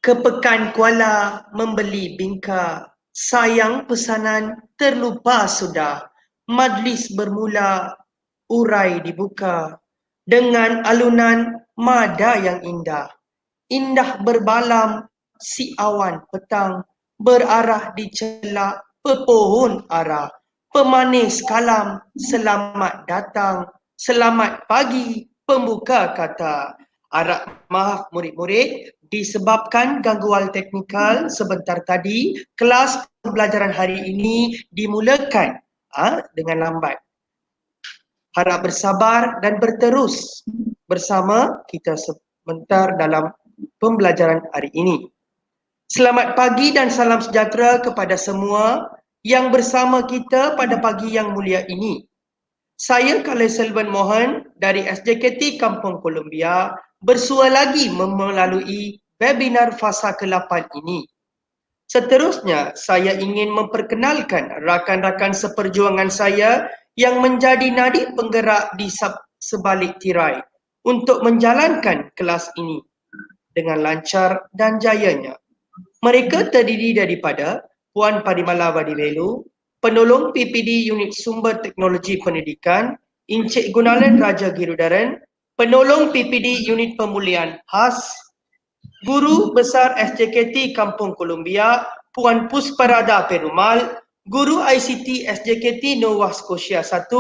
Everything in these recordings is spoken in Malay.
Ke Pekan Kuala membeli bingka, sayang pesanan terlupa sudah. Majlis bermula, urai dibuka dengan alunan mada yang indah. Indah berbalam si awan petang, berarah di celak pepohon arah. Pemanis kalam, selamat datang, selamat pagi, pembuka kata. Harap maaf murid-murid, disebabkan gangguan teknikal sebentar tadi, kelas pembelajaran hari ini dimulakan dengan lambat. Harap bersabar dan berterus bersama kita sebentar dalam pembelajaran hari ini. Selamat pagi dan salam sejahtera kepada semua yang bersama kita pada pagi yang mulia ini. Saya Khalil Selvan Mohan dari SJKT Kampung Columbia bersua lagi melalui webinar fasa ke-8 ini. Seterusnya, saya ingin memperkenalkan rakan-rakan seperjuangan saya yang menjadi nadi penggerak di sebalik tirai untuk menjalankan kelas ini dengan lancar dan jayanya. Mereka terdiri daripada Puan Padimala Vadivelu, Penolong PPD Unit Sumber Teknologi Pendidikan, Encik Gunalan Raja Girudaran, Penolong PPD Unit Pemulihan Khas, Guru Besar SJKT Kampung Columbia, Puan Pusparada Perumal, Guru ICT SJKT Nova Scotia 1,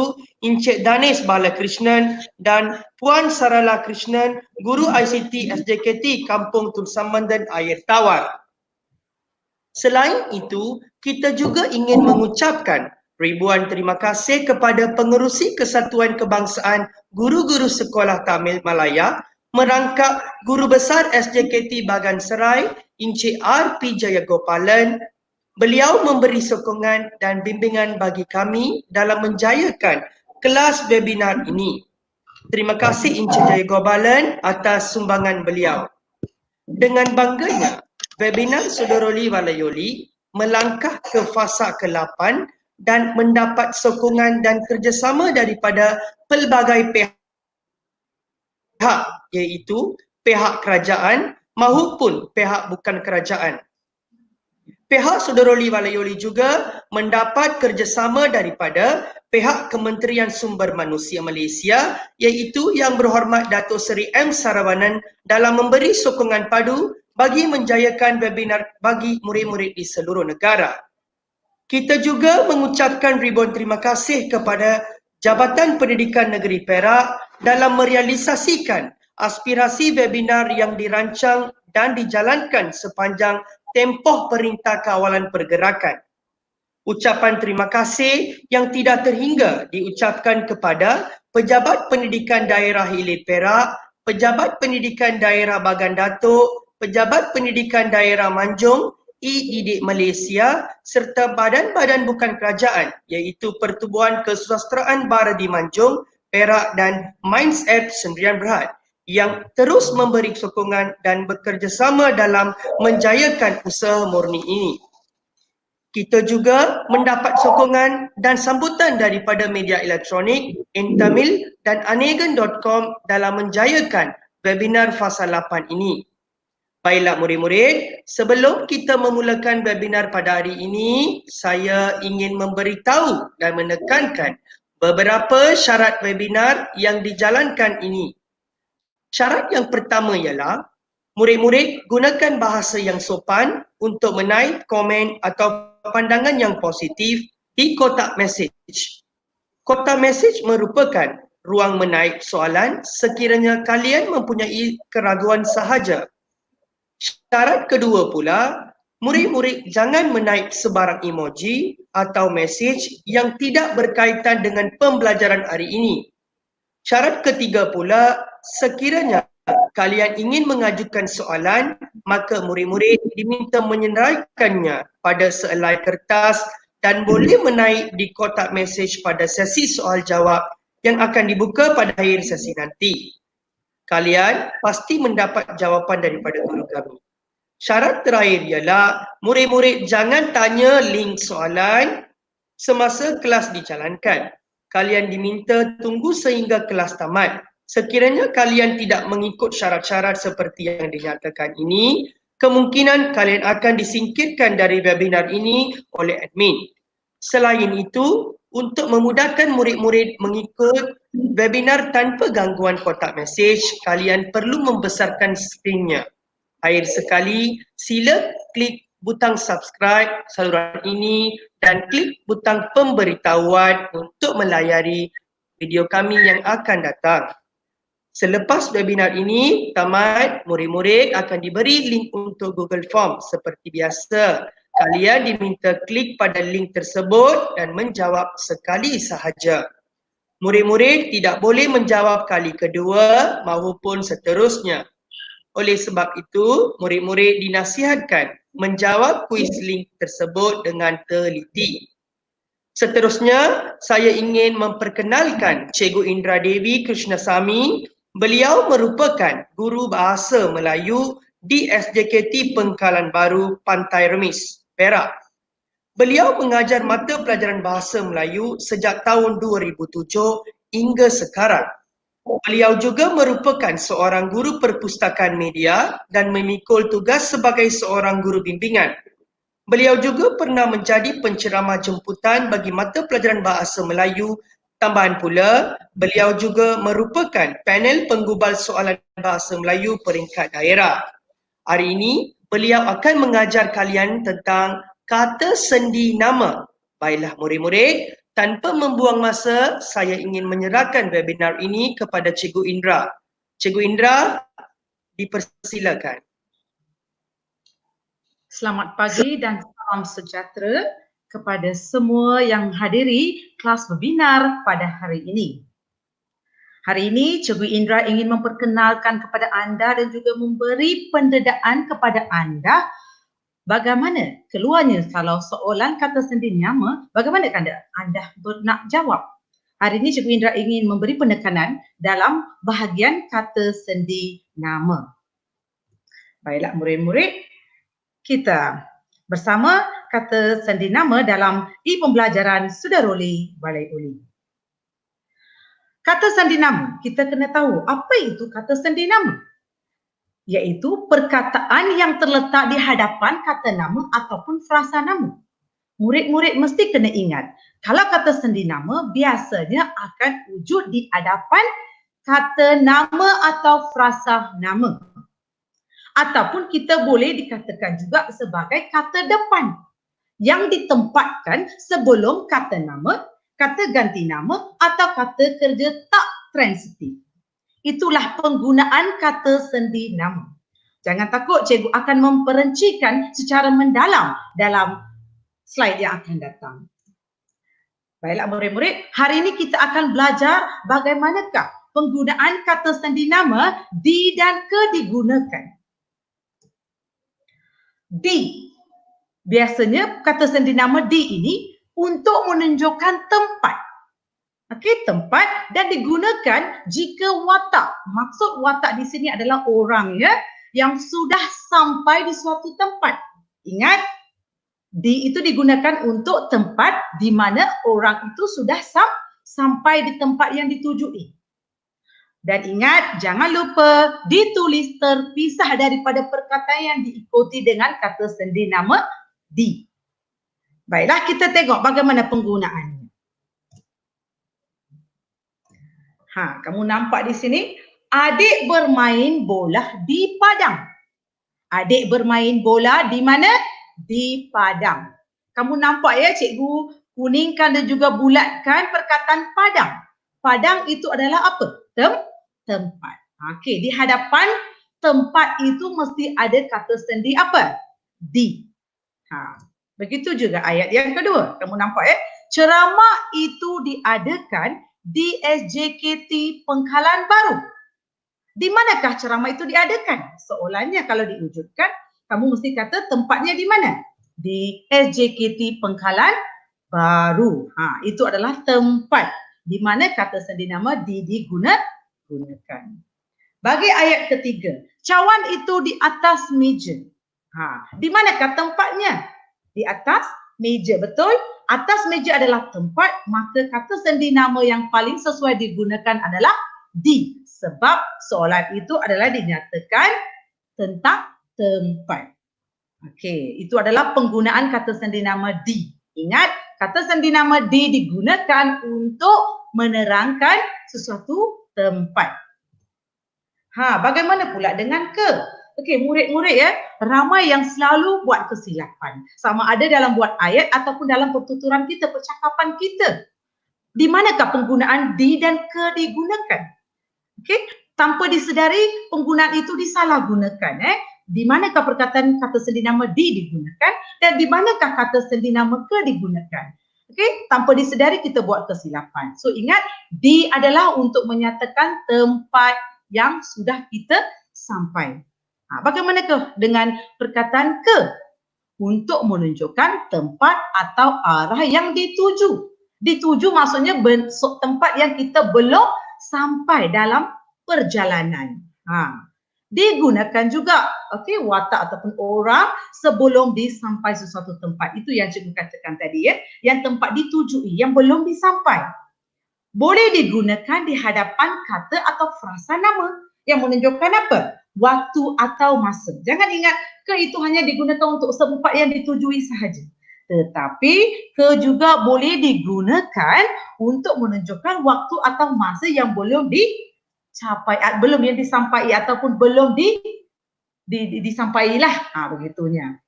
Encik Danis Balakrishnan dan Puan Sarala Krishnan, Guru ICT SJKT Kampung Tulsamanden Air Tawar. Selain itu, kita juga ingin mengucapkan ribuan terima kasih kepada pengerusi Kesatuan Kebangsaan Guru-Guru Sekolah Tamil Malaya merangkap Guru Besar SJKT Bagan Serai, Encik R.P. Jayagopalan. Beliau memberi sokongan dan bimbingan bagi kami dalam menjayakan kelas webinar ini. Terima kasih Encik Jayagopalan atas sumbangan beliau. Dengan bangganya, webinar Sodoroli Walayoli melangkah ke fasa ke-8 dan mendapat sokongan dan kerjasama daripada pelbagai pihak, iaitu pihak kerajaan maupun pihak bukan kerajaan. Pihak Sodoroli Walayoli juga mendapat kerjasama daripada pihak Kementerian Sumber Manusia Malaysia, iaitu Yang Berhormat Datuk Seri M. Saravanan dalam memberi sokongan padu bagi menjayakan webinar bagi murid-murid di seluruh negara. Kita juga mengucapkan ribuan terima kasih kepada Jabatan Pendidikan Negeri Perak dalam merealisasikan aspirasi webinar yang dirancang dan dijalankan sepanjang tempoh Perintah Kawalan Pergerakan. Ucapan terima kasih yang tidak terhingga diucapkan kepada Pejabat Pendidikan Daerah Hilir Perak, Pejabat Pendidikan Daerah Bagan Datuk, Pejabat Pendidikan Daerah Manjung, E-Didik Malaysia serta badan-badan bukan kerajaan iaitu Pertubuhan Kesusasteraan Baradi Manjung, Perak dan Minds-App Sendirian Berhad yang terus memberi sokongan dan bekerjasama dalam menjayakan usaha murni ini. Kita juga mendapat sokongan dan sambutan daripada media elektronik, Intamil dan Anegan.com dalam menjayakan webinar fasa 8 ini. Baiklah murid-murid, sebelum kita memulakan webinar pada hari ini, saya ingin memberitahu dan menekankan beberapa syarat webinar yang dijalankan ini. Syarat yang pertama ialah murid-murid gunakan bahasa yang sopan untuk menaip komen atau pandangan yang positif di kotak mesej. Kotak mesej merupakan ruang menaip soalan sekiranya kalian mempunyai keraguan sahaja. Syarat kedua pula, murid-murid jangan menaip sebarang emoji atau mesej yang tidak berkaitan dengan pembelajaran hari ini. Syarat ketiga pula, sekiranya kalian ingin mengajukan soalan, maka murid-murid diminta menyeraikannya pada sehelai kertas dan boleh menaip di kotak mesej pada sesi soal jawab yang akan dibuka pada akhir sesi nanti. Kalian pasti mendapat jawapan daripada guru kami. Syarat terakhir ialah murid-murid jangan tanya link soalan semasa kelas dijalankan. Kalian diminta tunggu sehingga kelas tamat. Sekiranya kalian tidak mengikut syarat-syarat seperti yang dinyatakan ini, Kemungkinan kalian akan disingkirkan dari webinar ini oleh admin. Selain itu, untuk memudahkan murid-murid mengikut webinar tanpa gangguan kotak mesej, kalian perlu membesarkan skrinnya. Akhir sekali, sila klik butang subscribe saluran ini dan klik butang pemberitahuan untuk melayari video kami yang akan datang. Selepas webinar ini tamat, murid-murid akan diberi link untuk Google Form seperti biasa. Kalian diminta klik pada link tersebut dan menjawab sekali sahaja. Murid-murid tidak boleh menjawab kali kedua maupun seterusnya. Oleh sebab itu, murid-murid dinasihatkan menjawab kuis link tersebut dengan teliti. Seterusnya, saya ingin memperkenalkan Cikgu Indra Devi Krishnasamy. Beliau merupakan guru bahasa Melayu di SJKT Pengkalan Baru, Pantai Remis, Perak. Beliau mengajar mata pelajaran bahasa Melayu sejak tahun 2007 hingga sekarang. Beliau juga merupakan seorang guru perpustakaan media dan memikul tugas sebagai seorang guru bimbingan. Beliau juga pernah menjadi penceramah jemputan bagi mata pelajaran bahasa Melayu. Tambahan pula, beliau juga merupakan panel penggubal soalan bahasa Melayu peringkat daerah. Hari ini, beliau akan mengajar kalian tentang kata sendi nama. Baiklah murid-murid, tanpa membuang masa, saya ingin menyerahkan webinar ini kepada Cikgu Indra. Cikgu Indra, dipersilakan. Selamat pagi dan salam sejahtera kepada semua yang hadiri kelas webinar pada hari ini. Hari ini, Cikgu Indra ingin memperkenalkan kepada anda dan juga memberi pendedaan kepada anda bagaimana keluarnya kalau soalan kata sendi nama, bagaimana anda nak jawab. Hari ini, Cikgu Indra ingin memberi penekanan dalam bahagian kata sendi nama. Baiklah murid-murid, kita bersama kata sendi nama dalam e-pembelajaran Sudaroli Balai Uli. Kata sendi nama, kita kena tahu apa itu kata sendi nama. Iaitu perkataan yang terletak di hadapan kata nama ataupun frasa nama. Murid-murid mesti kena ingat, kalau kata sendi nama biasanya akan wujud di hadapan kata nama atau frasa nama. Ataupun kita boleh dikatakan juga sebagai kata depan yang ditempatkan sebelum kata nama, kata ganti nama atau kata kerja tak transitif. Itulah penggunaan kata sendi nama. Jangan takut, cikgu akan memperincikan secara mendalam dalam slide yang akan datang. Baiklah murid-murid, hari ini kita akan belajar bagaimanakah penggunaan kata sendi nama di dan ke digunakan. Di, biasanya kata sendi nama di ini untuk menunjukkan tempat. Okey, tempat dan digunakan jika watak. Maksud watak di sini adalah orang ya yang sudah sampai di suatu tempat. Ingat, di itu digunakan untuk tempat di mana orang itu sudah sampai di tempat yang ditujui. Dan ingat, jangan lupa ditulis terpisah daripada perkataan yang diikuti dengan kata sendi nama di. Baiklah, kita tengok bagaimana penggunaannya. Kamu nampak di sini, adik bermain bola di padang. Adik bermain bola di mana? Di padang. Kamu nampak ya, cikgu kuningkan dan juga bulatkan perkataan padang. Padang itu adalah apa? Tempat. Okey, di hadapan tempat itu mesti ada kata sendi apa? Di. Begitu juga ayat yang kedua. Kamu nampak ya? Ceramah itu diadakan di SJKT Pengkalan Baru. Di manakah ceramah itu diadakan? Soalannya kalau diwujudkan, kamu mesti kata tempatnya di mana? Di SJKT Pengkalan Baru. Itu adalah tempat di mana kata sendi nama digunakan. Bagi ayat ketiga, cawan itu di atas meja. Di manakah tempatnya? Di atas meja, betul? Atas meja adalah tempat, maka kata sendi nama yang paling sesuai digunakan adalah di. Sebab soalan itu adalah dinyatakan tentang tempat. Okey, itu adalah penggunaan kata sendinama di. Ingat, kata sendinama di digunakan untuk menerangkan sesuatu tempat. Bagaimana pula dengan ke? Okey, murid-murid ya, ramai yang selalu buat kesilapan. Sama ada dalam buat ayat ataupun dalam pertuturan kita, percakapan kita. Di manakah penggunaan di dan ke digunakan? Okey, tanpa disedari penggunaan itu disalahgunakan. Di manakah perkataan kata sendinama di digunakan dan di manakah kata sendinama ke digunakan? Okey, tanpa disedari kita buat kesilapan. So ingat, di adalah untuk menyatakan tempat yang sudah kita sampai. Bagaimanakah dengan perkataan ke? Untuk menunjukkan tempat atau arah yang dituju. Dituju maksudnya tempat yang kita belum sampai dalam perjalanan. Digunakan juga, okey, watak ataupun orang sebelum disampai sesuatu tempat. Itu yang cikgu katakan tadi ya, yang tempat ditujui, yang belum disampai. Boleh digunakan di hadapan kata atau frasa nama yang menunjukkan apa? Waktu atau masa. Jangan ingat ke itu hanya digunakan untuk tempat yang ditujui sahaja. Tetapi ke juga boleh digunakan untuk menunjukkan waktu atau masa yang belum dicapai, belum yang disampai ataupun belum disampailah. Begitunya.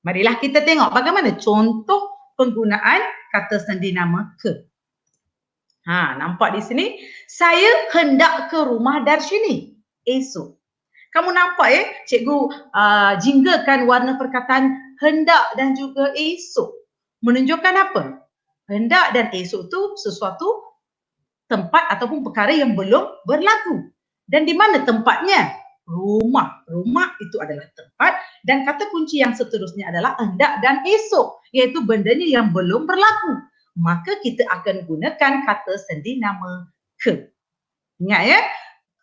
Marilah kita tengok bagaimana contoh penggunaan kata sendinama ke. Nampak di sini, saya hendak ke rumah Darshini esok. Kamu nampak ya, cikgu jinggakan warna perkataan hendak dan juga esok. Menunjukkan apa? Hendak dan esok tu sesuatu tempat ataupun perkara yang belum berlaku. Dan di mana tempatnya? Rumah. Rumah itu adalah tempat dan kata kunci yang seterusnya adalah hendak dan esok, iaitu bendanya yang belum berlaku. Maka kita akan gunakan kata sendinama ke. Ingat ya,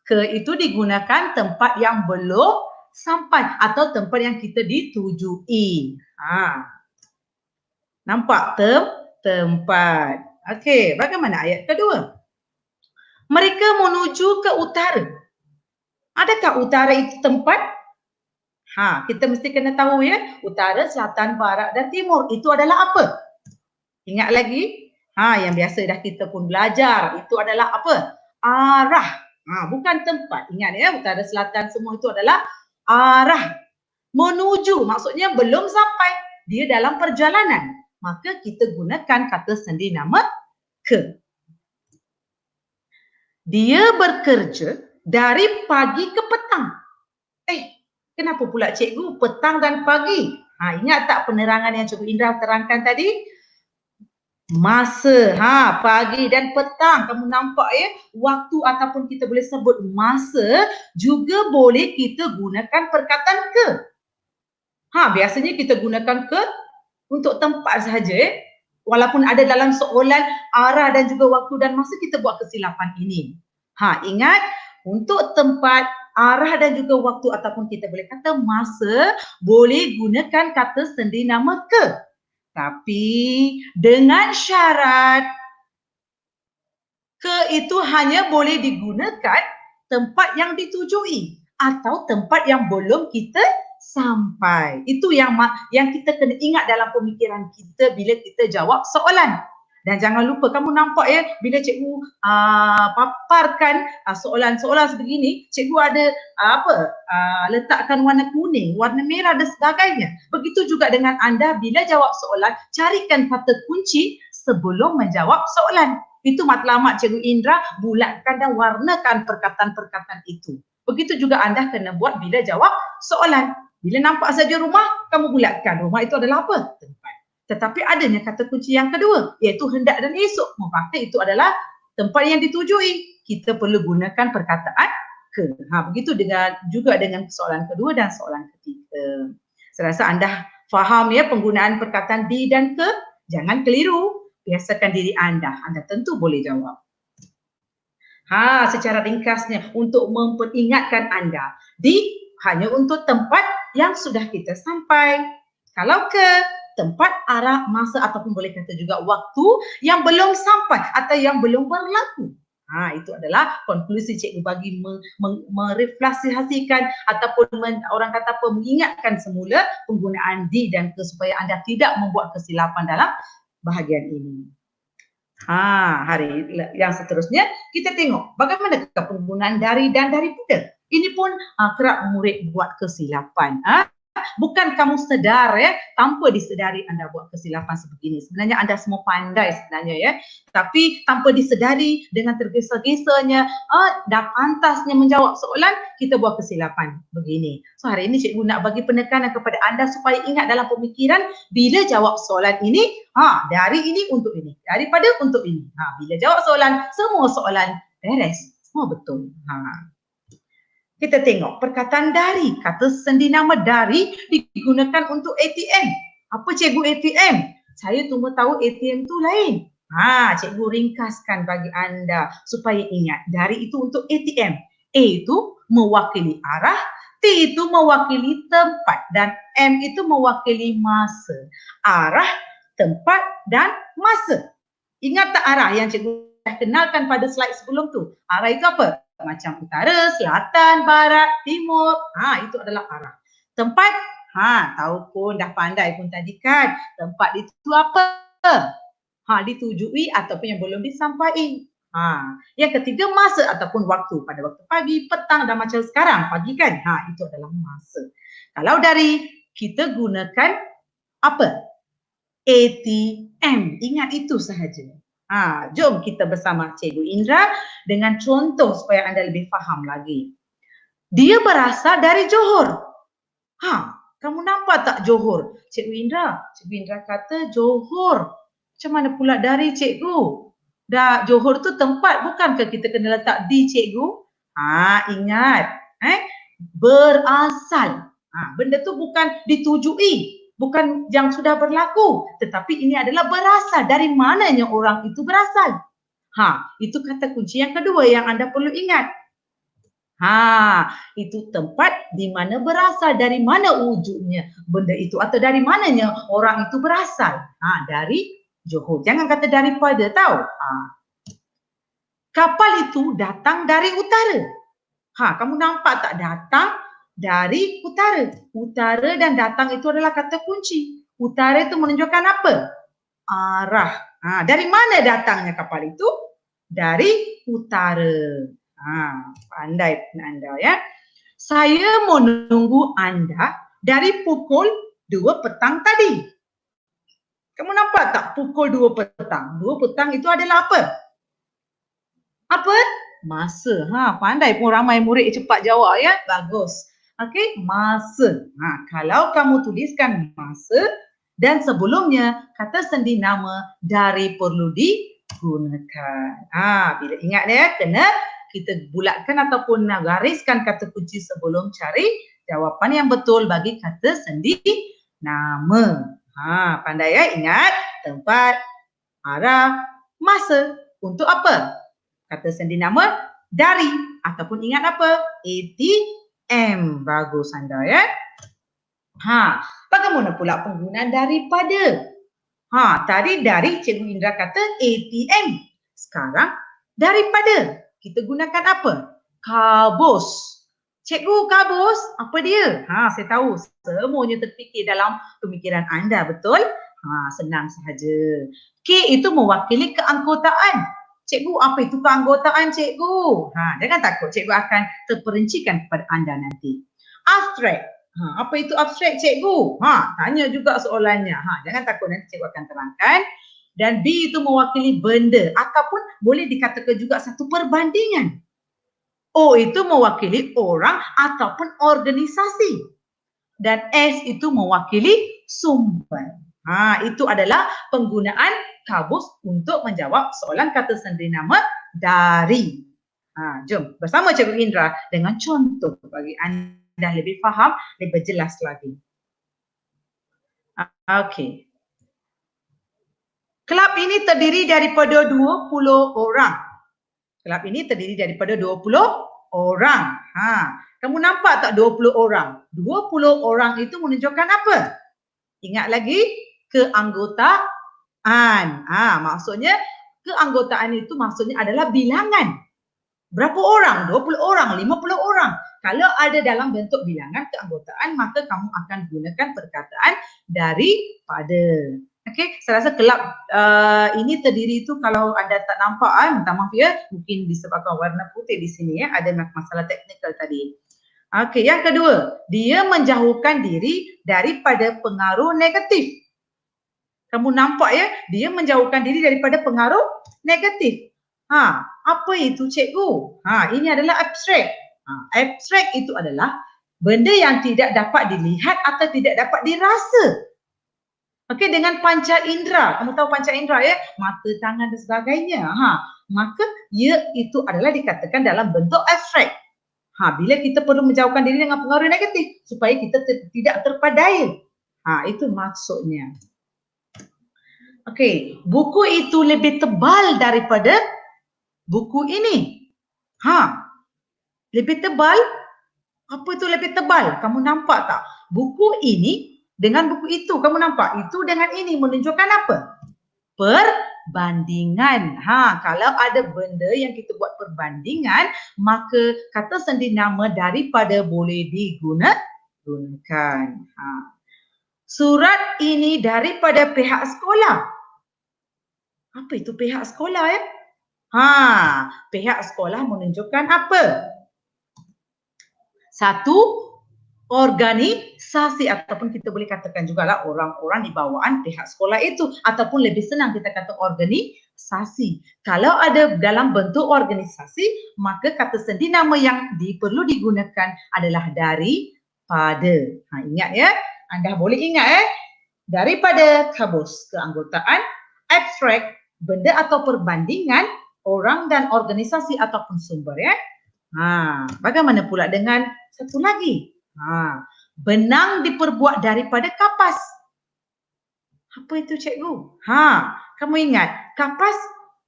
ke itu digunakan tempat yang belum sampai atau tempat yang kita ditujui. Nampak tempat. Okey, bagaimana ayat kedua? Mereka menuju ke utara. Adakah utara itu tempat? Kita mesti kena tahu ya, utara, selatan, barat dan timur itu adalah apa? Ingat lagi? Yang biasa dah kita pun belajar, itu adalah apa? Arah. Bukan tempat. Ingat ya, utara, selatan semua itu adalah arah. Menuju maksudnya belum sampai, dia dalam perjalanan. Maka kita gunakan kata sendinama ke. Dia bekerja dari pagi ke petang. Kenapa pula cikgu petang dan pagi? Ingat tak penerangan yang cikgu Indra terangkan tadi? Masa, pagi dan petang. Kamu nampak ya, waktu ataupun kita boleh sebut masa juga boleh kita gunakan perkataan ke. Biasanya kita gunakan ke untuk tempat sahaja ya. Walaupun ada dalam soalan arah dan juga waktu dan masa, kita buat kesilapan ini. Ingat, untuk tempat, arah dan juga waktu ataupun kita boleh kata masa, boleh gunakan kata sendinama ke. Tapi dengan syarat ke itu hanya boleh digunakan tempat yang ditujui atau tempat yang belum kita sampai. Itu yang kita kena ingat dalam pemikiran kita bila kita jawab soalan. Dan jangan lupa, kamu nampak ya, bila cikgu paparkan soalan-soalan sebegini, cikgu ada letakkan warna kuning, warna merah dan sebagainya. Begitu juga dengan anda bila jawab soalan, carikan kata kunci sebelum menjawab soalan. Itu matlamat cikgu Indra, bulatkan dan warnakan perkataan-perkataan itu. Begitu juga anda kena buat bila jawab soalan. Bila nampak saja rumah, kamu bulatkan. Rumah itu adalah apa? Tempat. Tetapi adanya kata kunci yang kedua, iaitu hendak dan esok. Maka itu adalah tempat yang ditujui. Kita perlu gunakan perkataan ke. Begitu juga dengan soalan kedua dan soalan ketiga. Saya rasa anda faham ya penggunaan perkataan di dan ke. Jangan keliru. Biasakan diri anda. Anda tentu boleh jawab. Secara ringkasnya untuk memperingatkan anda, di hanya untuk tempat yang sudah kita sampai. Kalau ke, tempat, arah, masa ataupun boleh kata juga waktu yang belum sampai atau yang belum berlaku. Itu adalah konklusi cikgu bagi merefleksikan ataupun orang kata apa, mengingatkan semula penggunaan di dan ke supaya anda tidak membuat kesilapan dalam bahagian ini. Hari yang seterusnya kita tengok bagaimana penggunaan dari dan daripada. Ini pun kerap murid buat kesilapan. Bukan kamu sedar tanpa disedari anda buat kesilapan sebegini. Sebenarnya anda semua pandai sebenarnya tapi tanpa disedari dengan tergesa-gesanya dah pantasnya menjawab soalan, kita buat kesilapan begini. So hari ini cikgu nak bagi penekanan kepada anda supaya ingat dalam pemikiran bila jawab soalan ini, dari ini untuk ini, daripada untuk ini. Bila jawab soalan, semua soalan beres, semua betul. Kita tengok perkataan dari. Kata sendi nama dari digunakan untuk ATM. Apa cikgu ATM? Saya cuma tahu ATM tu lain. Cikgu ringkaskan bagi anda supaya ingat. Dari itu untuk ATM. A itu mewakili arah, T itu mewakili tempat dan M itu mewakili masa. Arah, tempat dan masa. Ingat tak arah yang cikgu dah kenalkan pada slide sebelum tu? Arah itu apa? Macam utara, selatan, barat, timur. Itu adalah arah. Tempat, tahu pun, dah pandai pun tadi kan. Tempat itu apa? Ditujui ataupun yang belum disampai. Yang ketiga, masa ataupun waktu. Pada waktu pagi, petang dan macam sekarang, pagi kan? Itu adalah masa. Kalau dari, kita gunakan apa? ATM. Ingat itu sahaja. Jom kita bersama Cikgu Indra dengan contoh supaya anda lebih faham lagi. Dia berasal dari Johor. Kamu nampak tak Johor? Cikgu Indra kata Johor. Macam mana pula dari cikgu? Dah Johor tu tempat, bukankah kita kena letak di cikgu? Ingat. Berasal. Benda tu bukan ditujui. Bukan yang sudah berlaku, tetapi ini adalah berasal. Dari mananya orang itu berasal? Itu kata kunci yang kedua yang anda perlu ingat. Itu tempat di mana berasal, dari mana wujudnya benda itu atau dari mananya orang itu berasal. Dari Johor. Jangan kata daripada, tahu. Kapal itu datang dari utara. Kamu nampak tak datang dari utara. Utara dan datang itu adalah kata kunci. Utara itu menunjukkan apa? Arah. Dari mana datangnya kapal itu? Dari utara. Pandai anda ya. Saya menunggu anda dari pukul 2 petang tadi. Kamu nampak tak pukul 2 petang? 2 petang itu adalah apa? Apa? Masa. Pandai pun ramai murid cepat jawab ya. Bagus. Okey, masa. Kalau kamu tuliskan masa dan sebelumnya kata sendi nama dari perlu digunakan. Bila ingat kena kita bulatkan ataupun gariskan kata kunci sebelum cari jawapan yang betul bagi kata sendi nama. Pandai ya, ingat tempat, arah, masa. Untuk apa? Kata sendi nama dari ataupun ingat apa? ATM. Bagus anda ya. Bagaimana pula penggunaan daripada? Tadi dari Cikgu Indra kata ATM. Sekarang daripada. Kita gunakan apa? Kabus. Cikgu, kabus apa dia? Saya tahu semuanya terfikir dalam pemikiran anda, betul? Senang sahaja. K itu mewakili keanggotaan. Cikgu, apa itu keanggotaan cikgu? Jangan takut, cikgu akan terperincikan kepada anda nanti. Abstrak. Apa itu abstrak cikgu? Tanya juga soalannya. Jangan takut, nanti cikgu akan terangkan. Dan B itu mewakili benda ataupun boleh dikatakan juga satu perbandingan. O itu mewakili orang ataupun organisasi. Dan S itu mewakili sumber. Itu adalah penggunaan kabus untuk menjawab soalan kata sendi nama dari. Jom bersama Cikgu Indra dengan contoh bagi anda lebih faham, lebih jelas lagi. Okey. Kelab ini terdiri daripada 20 orang. Kelab ini terdiri daripada 20 orang. Kamu nampak tak 20 orang? 20 orang itu menunjukkan apa? Ingat lagi? Keanggotaan. Maksudnya keanggotaan itu maksudnya adalah bilangan. Berapa orang? 20 orang, 50 orang. Kalau ada dalam bentuk bilangan keanggotaan, maka kamu akan gunakan perkataan daripada. Okey, saya rasa kelab ini terdiri itu kalau anda tak nampak, minta maaf ya, mungkin disebabkan warna putih di sini ya, ada masalah teknikal tadi. Okey, yang kedua, dia menjauhkan diri daripada pengaruh negatif. Kamu nampak ya, dia menjauhkan diri daripada pengaruh negatif. Apa itu cikgu? Ini adalah abstrak. Abstrak itu adalah benda yang tidak dapat dilihat atau tidak dapat dirasa. Okey, dengan panca indera. Kamu tahu panca indera ya? Mata, tangan dan sebagainya. Maka ia itu adalah dikatakan dalam bentuk abstrak. Bila kita perlu menjauhkan diri dengan pengaruh negatif supaya kita tidak terpadai. Itu maksudnya. Okey, buku itu lebih tebal daripada buku ini. Lebih tebal? Apa itu lebih tebal? Kamu nampak tak? Buku ini dengan buku itu, kamu nampak? Itu dengan ini menunjukkan apa? Perbandingan. Kalau ada benda yang kita buat perbandingan, maka kata sendi nama daripada boleh digunakan. Surat ini daripada pihak sekolah. Apa itu pihak sekolah ya? Pihak sekolah menunjukkan apa? Satu, organisasi ataupun kita boleh katakan jugalah orang-orang di bawaan pihak sekolah itu, ataupun lebih senang kita kata organisasi. Kalau ada dalam bentuk organisasi, maka kata sendi nama yang perlu digunakan adalah daripada. Ingat ya, anda boleh ingat daripada kabus keanggotaan, abstrak, benda atau perbandingan, orang dan organisasi ataupun sumber ya. Bagaimana pula dengan satu lagi? Benang diperbuat daripada kapas. Apa itu cikgu? Kamu ingat, kapas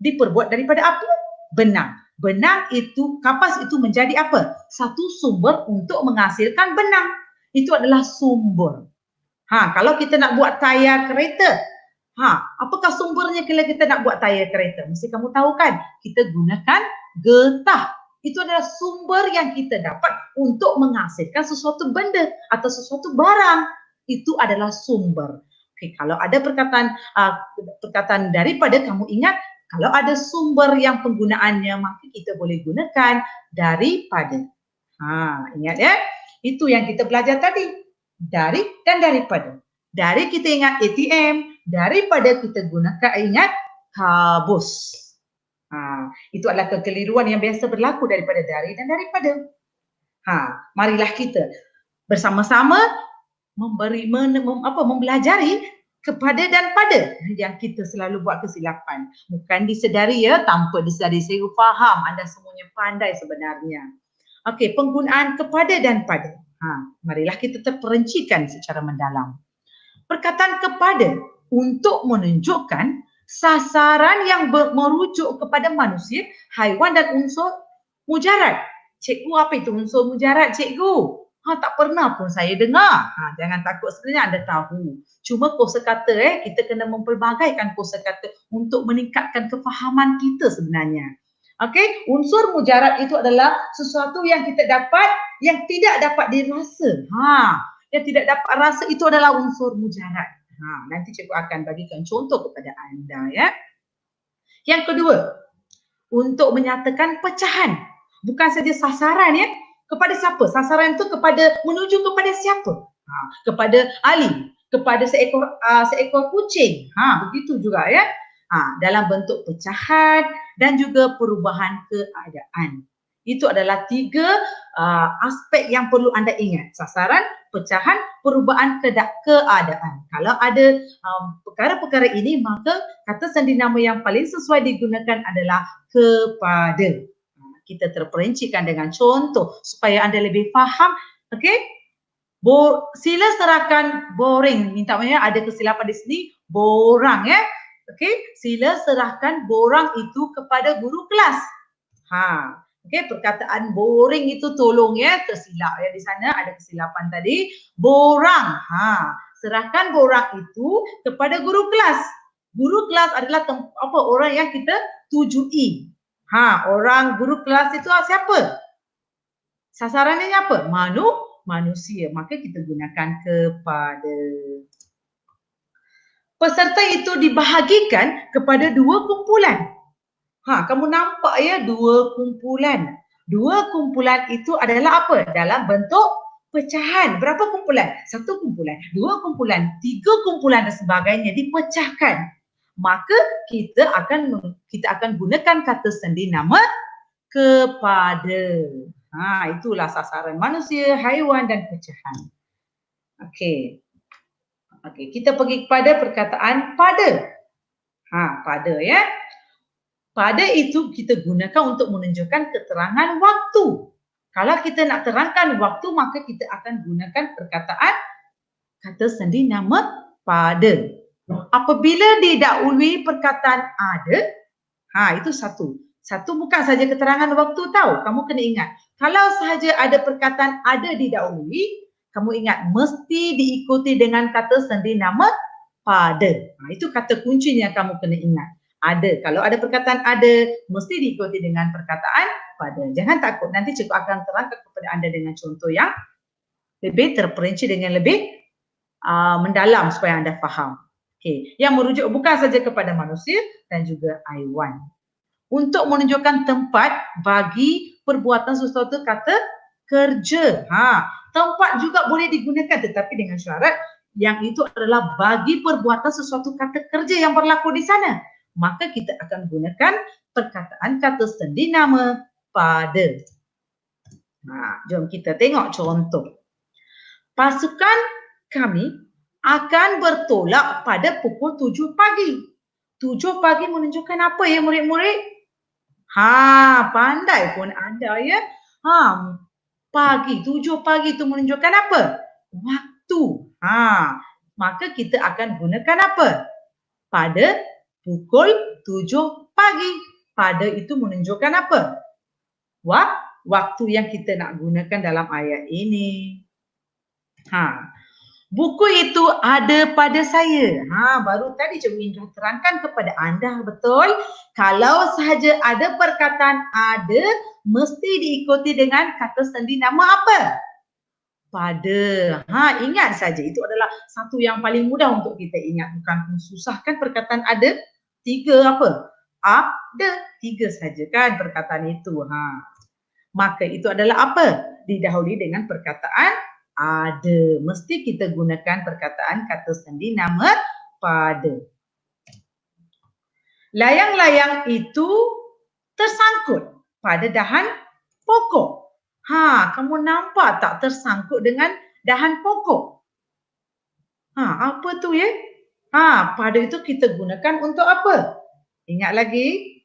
diperbuat daripada apa? Benang. Benang itu, kapas itu menjadi apa? Satu sumber untuk menghasilkan benang. Itu adalah sumber. Kalau kita nak buat tayar kereta, apakah sumbernya kalau kita nak buat tayar kereta? Mesti kamu tahu kan, kita gunakan getah. Itu adalah sumber yang kita dapat untuk menghasilkan sesuatu benda atau sesuatu barang. Itu adalah sumber. Okey, kalau ada perkataan daripada, kamu ingat kalau ada sumber yang penggunaannya, maka kita boleh gunakan daripada. Ingat ya, itu yang kita belajar tadi. Dari dan daripada. Dari kita ingat ATM, daripada kita gunakan ingat kabus. Itu adalah kekeliruan yang biasa berlaku daripada dari dan daripada. Marilah kita bersama-sama mempelajari kepada dan pada yang kita selalu buat kesilapan. Bukan disedari ya, tanpa disedari. Saya faham anda semuanya pandai sebenarnya. Okey, penggunaan kepada dan pada. Marilah kita terperincikan secara mendalam. Perkataan kepada untuk menunjukkan sasaran yang merujuk kepada manusia, haiwan dan unsur mujarad. Cikgu, apa itu unsur mujarad cikgu? Tak pernah pun saya dengar. Jangan takut, sebenarnya anda tahu. Cuma kosakata kita kena mempelbagaikan kosakata untuk meningkatkan kefahaman kita sebenarnya. Okey, unsur mujarad itu adalah sesuatu yang kita dapat yang tidak dapat dirasa. Yang tidak dapat rasa itu adalah unsur mujarad. Nanti cikgu akan bagikan contoh kepada anda ya. Yang kedua, untuk menyatakan pecahan. Bukan saja sasaran ya. Kepada siapa? Sasaran itu menuju kepada siapa? Kepada Ali, kepada seekor kucing. Begitu juga ya. Dalam bentuk pecahan dan juga perubahan keadaan. Itu adalah 3 aspek yang perlu anda ingat. Sasaran, pecahan, perubahan keadaan. Kalau ada perkara-perkara ini, maka kata sendi nama yang paling sesuai digunakan adalah kepada. Kita terperincikan dengan contoh supaya anda lebih faham. Okey? Sila serahkan boring. Minta maaf ada kesilapan di sini. Borang ya. Okey? Sila serahkan borang itu kepada guru kelas. Okey, perkataan boring itu tolong ya, tersilap ya di sana ada kesilapan tadi. Borang. Serahkan borang itu kepada guru kelas. Guru kelas adalah orang yang kita tujui. Orang guru kelas itu siapa? Sasarannya apa? Manusia. Maka kita gunakan kepada. Peserta itu dibahagikan kepada dua kumpulan. Kamu nampak ya, dua kumpulan. Dua kumpulan itu adalah apa? Dalam bentuk pecahan. Berapa kumpulan? Satu kumpulan, dua kumpulan, tiga kumpulan dan sebagainya dipecahkan. Maka kita akan gunakan kata sendi nama kepada. Itulah sasaran manusia, haiwan dan pecahan. Okey. Kita pergi kepada perkataan pada. Pada ya. Pada itu kita gunakan untuk menunjukkan keterangan waktu. Kalau kita nak terangkan waktu, maka kita akan gunakan perkataan kata sendi nama pada. Apabila didahului perkataan ada, itu satu. Satu bukan saja keterangan waktu tahu. Kamu kena ingat. Kalau sahaja ada perkataan ada didahului, kamu ingat mesti diikuti dengan kata sendi nama pada. Itu kata kuncinya kamu kena ingat. Ada. Kalau ada perkataan ada, mesti diikuti dengan perkataan pada. Jangan takut. Nanti cikgu akan terangkan kepada anda dengan contoh yang lebih terperinci dengan lebih mendalam supaya anda faham. Okey. Yang merujuk bukan saja kepada manusia dan juga haiwan. Untuk menunjukkan tempat bagi perbuatan sesuatu kata kerja. Tempat juga boleh digunakan tetapi dengan syarat yang itu adalah bagi perbuatan sesuatu kata kerja yang berlaku di sana. Maka kita akan gunakan perkataan kata sendi nama pada. Jom kita tengok contoh. Pasukan kami akan bertolak pada pukul 7 pagi. 7 pagi menunjukkan apa ya murid-murid? Pandai pun anda ya. Pagi, 7 pagi itu menunjukkan apa? Waktu. Maka kita akan gunakan apa? Pada pukul 7 pagi. Pada itu menunjukkan apa? Waktu yang kita nak gunakan dalam ayat ini. Buku itu ada pada saya. Baru tadi Cikgu Indra terangkan kepada anda, betul? Kalau sahaja ada perkataan ada, mesti diikuti dengan kata sendi nama apa? Pada. Ingat saja, itu adalah satu yang paling mudah untuk kita ingat. Bukan susahkan perkataan ada. 3 apa? Ada. 3 saja kan perkataan itu. Maka itu adalah apa? Didahului dengan perkataan ada. Mesti kita gunakan perkataan kata sendi nama pada. Layang-layang itu tersangkut pada dahan pokok. Kamu nampak tak tersangkut dengan dahan pokok? Apa tu ya? Pada itu kita gunakan untuk apa? Ingat lagi?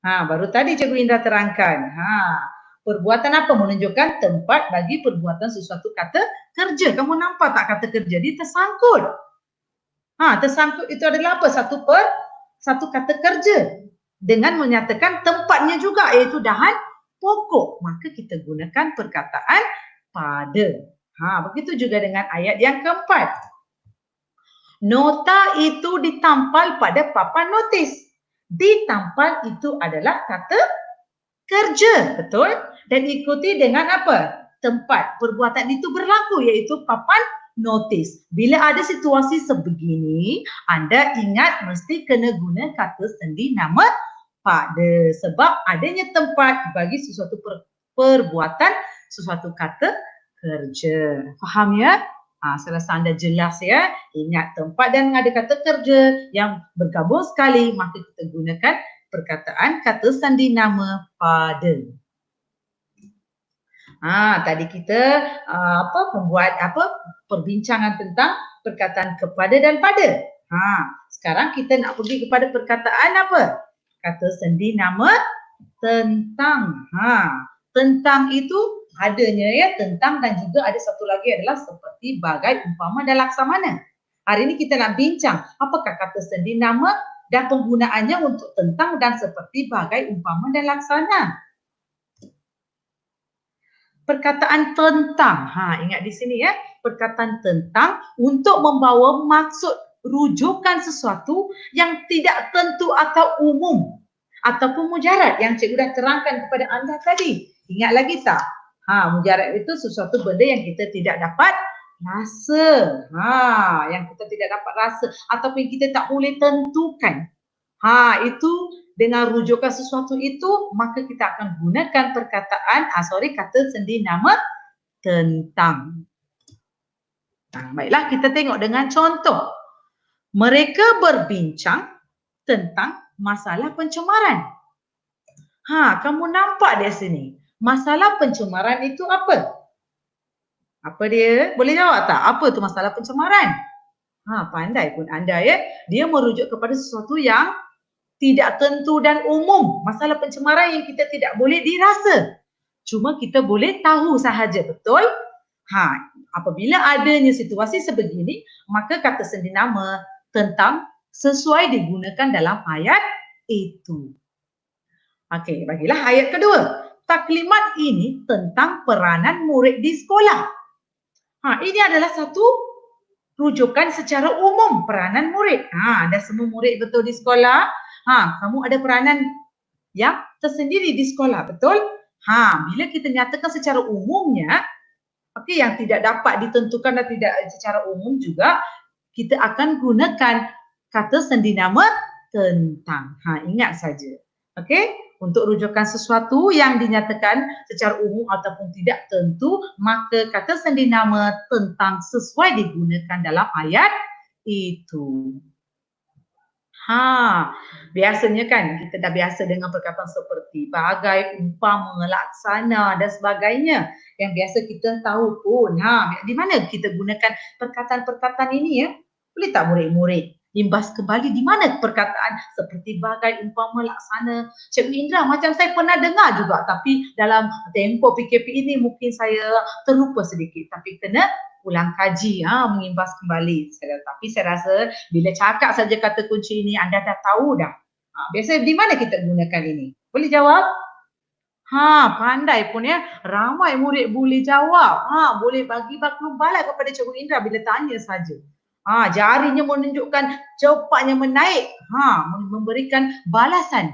Baru tadi Cikgu Indra terangkan. Perbuatan apa? Menunjukkan tempat bagi perbuatan sesuatu kata kerja. Kamu nampak tak kata kerja? Dia tersangkut. Tersangkut itu adalah apa? Satu kata kerja. Dengan menyatakan tempatnya juga, iaitu dahan pokok. Maka kita gunakan perkataan pada. Begitu juga dengan ayat yang keempat. Nota itu ditampal pada papan notis. Ditampal itu adalah kata kerja, betul? Dan ikuti dengan apa? Tempat perbuatan itu berlaku, iaitu papan notis. Bila ada situasi sebegini, anda ingat mesti kena guna kata sendi nama pada. Sebab adanya tempat bagi sesuatu perbuatan, sesuatu kata kerja. Faham ya? Saya rasa anda jelas ya. Ingat tempat dan ada kata kerja yang bergabung sekali, maka kita gunakan perkataan kata sandi nama pada. Tadi kita perbincangan tentang perkataan kepada dan pada. Sekarang kita nak pergi kepada perkataan apa? Kata sendi nama tentang. Tentang itu adanya ya, tentang, dan juga ada satu lagi adalah seperti, bagai, umpama dan laksamana. Hari ini kita nak bincang apakah kata sendi nama dan penggunaannya untuk tentang dan seperti, bagai, umpama dan laksana. Perkataan tentang, ingat di sini ya, perkataan tentang untuk membawa maksud rujukan sesuatu yang tidak tentu atau umum. ataupun mujarad yang cikgu dah terangkan kepada anda tadi. Ingat lagi tak? Mujarad itu sesuatu benda yang kita tidak dapat rasa. Yang kita tidak dapat rasa ataupun kita tak boleh tentukan. Itu dengan rujukan sesuatu itu, maka kita akan gunakan perkataan, kata sendi nama tentang. Baiklah, kita tengok dengan contoh. Mereka berbincang tentang masalah pencemaran. Kamu nampak di sini. Masalah pencemaran itu apa? Apa dia? Boleh jawab tak? Apa tu masalah pencemaran? Pandai pun anda ya. Dia merujuk kepada sesuatu yang tidak tentu dan umum. Masalah pencemaran yang kita tidak boleh dirasa. Cuma kita boleh tahu sahaja, betul? Apabila adanya situasi sebegini, maka kata sendi nama tentang sesuai digunakan dalam ayat itu. Okey, bagilah ayat kedua. Taklimat ini tentang peranan murid di sekolah. Ini adalah satu rujukan secara umum peranan murid. Anda semua murid betul di sekolah. Kamu ada peranan yang tersendiri di sekolah, betul? Bila kita nyatakan secara umumnya, yang tidak dapat ditentukan dan tidak secara umum juga, kita akan gunakan kata sendi nama tentang. Ingat saja. Untuk rujukan sesuatu yang dinyatakan secara umum ataupun tidak tentu, maka kata sendi nama tentang sesuai digunakan dalam ayat itu. Biasanya kan kita dah biasa dengan perkataan seperti bagai, umpama, laksana dan sebagainya yang biasa kita tahu pun. Di mana kita gunakan perkataan-perkataan ini ya? Boleh tak murid-murid imbas kembali di mana perkataan seperti bagai, umpama, laksana? Cikgu Indra, macam saya pernah dengar juga, tapi dalam tempoh PKP ini mungkin saya terlupa sedikit, tapi kena ulang kaji, mengimbas kembali. Tapi saya rasa bila cakap saja kata kunci ini anda dah tahu dah. Biasa di mana kita gunakan ini? Boleh jawab? Pandai pun ya. Ramai murid boleh jawab. Boleh bagi maklum balik kepada Cikgu Indra bila tanya saja. Jarinya menunjukkan cepatnya menaik. Memberikan balasan.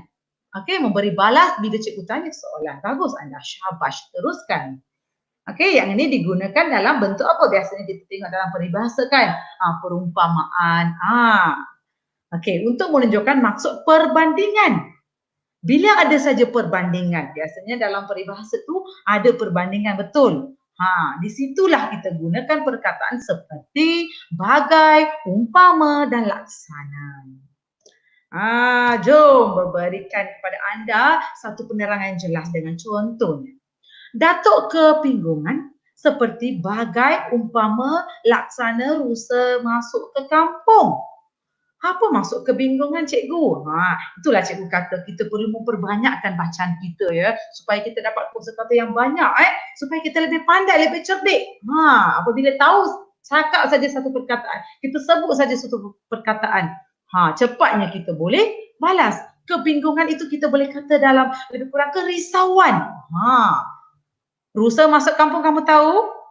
Memberi balas bila cikgu tanya soalan. Bagus anda, syabas, teruskan. Yang ini digunakan dalam bentuk apa? Biasanya kita tengok dalam peribahasa kan? Perumpamaan. Untuk menunjukkan maksud perbandingan. Bila ada saja perbandingan, biasanya dalam peribahasa tu ada perbandingan, betul? Di situlah kita gunakan perkataan seperti bagai, umpama dan laksana. Jom memberikan kepada anda satu penerangan jelas dengan contohnya. Datuk kebingungan seperti bagai, umpama, laksana rusa masuk ke kampung. Apa maksud kebingungan cikgu? Itulah cikgu kata kita perlu memperbanyakkan bacaan kita ya, supaya kita dapat kosakata yang banyak supaya kita lebih pandai, lebih cerdik. Apabila tahu cakap saja satu perkataan, kita sebut saja satu perkataan, cepatnya kita boleh balas. Kebingungan itu kita boleh kata dalam lebih kurang kerisauan. Rusa masuk kampung, kamu tahu?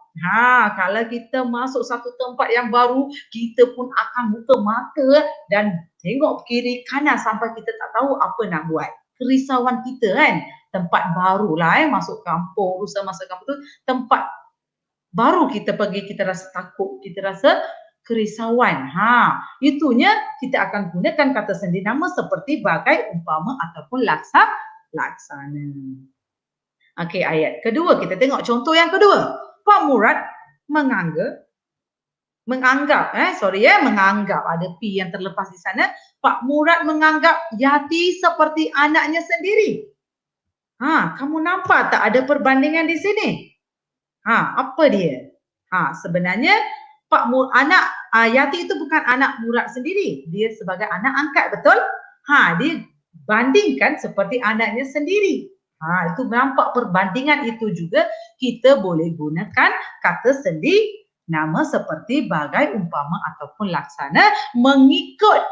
Kalau kita masuk satu tempat yang baru, kita pun akan buka mata dan tengok kiri kanan sampai kita tak tahu apa nak buat. Kerisauan kita kan, tempat baru lah masuk kampung, rusa masuk kampung tu tempat baru kita pergi, kita rasa takut, kita rasa kerisauan. Itunya kita akan gunakan kata sendi nama seperti bagai, umpama ataupun laksana. Ayat kedua, kita tengok contoh yang kedua. Pak Murad menganggap, ada P yang terlepas di sana. Pak Murad menganggap Yati seperti anaknya sendiri. Kamu nampak tak ada perbandingan di sini? Apa dia? Sebenarnya Yati itu bukan anak Murad sendiri. Dia sebagai anak angkat, betul? Dia bandingkan seperti anaknya sendiri. Itu nampak perbandingan itu juga kita boleh gunakan kata sendi nama seperti bagai, umpama ataupun laksana mengikut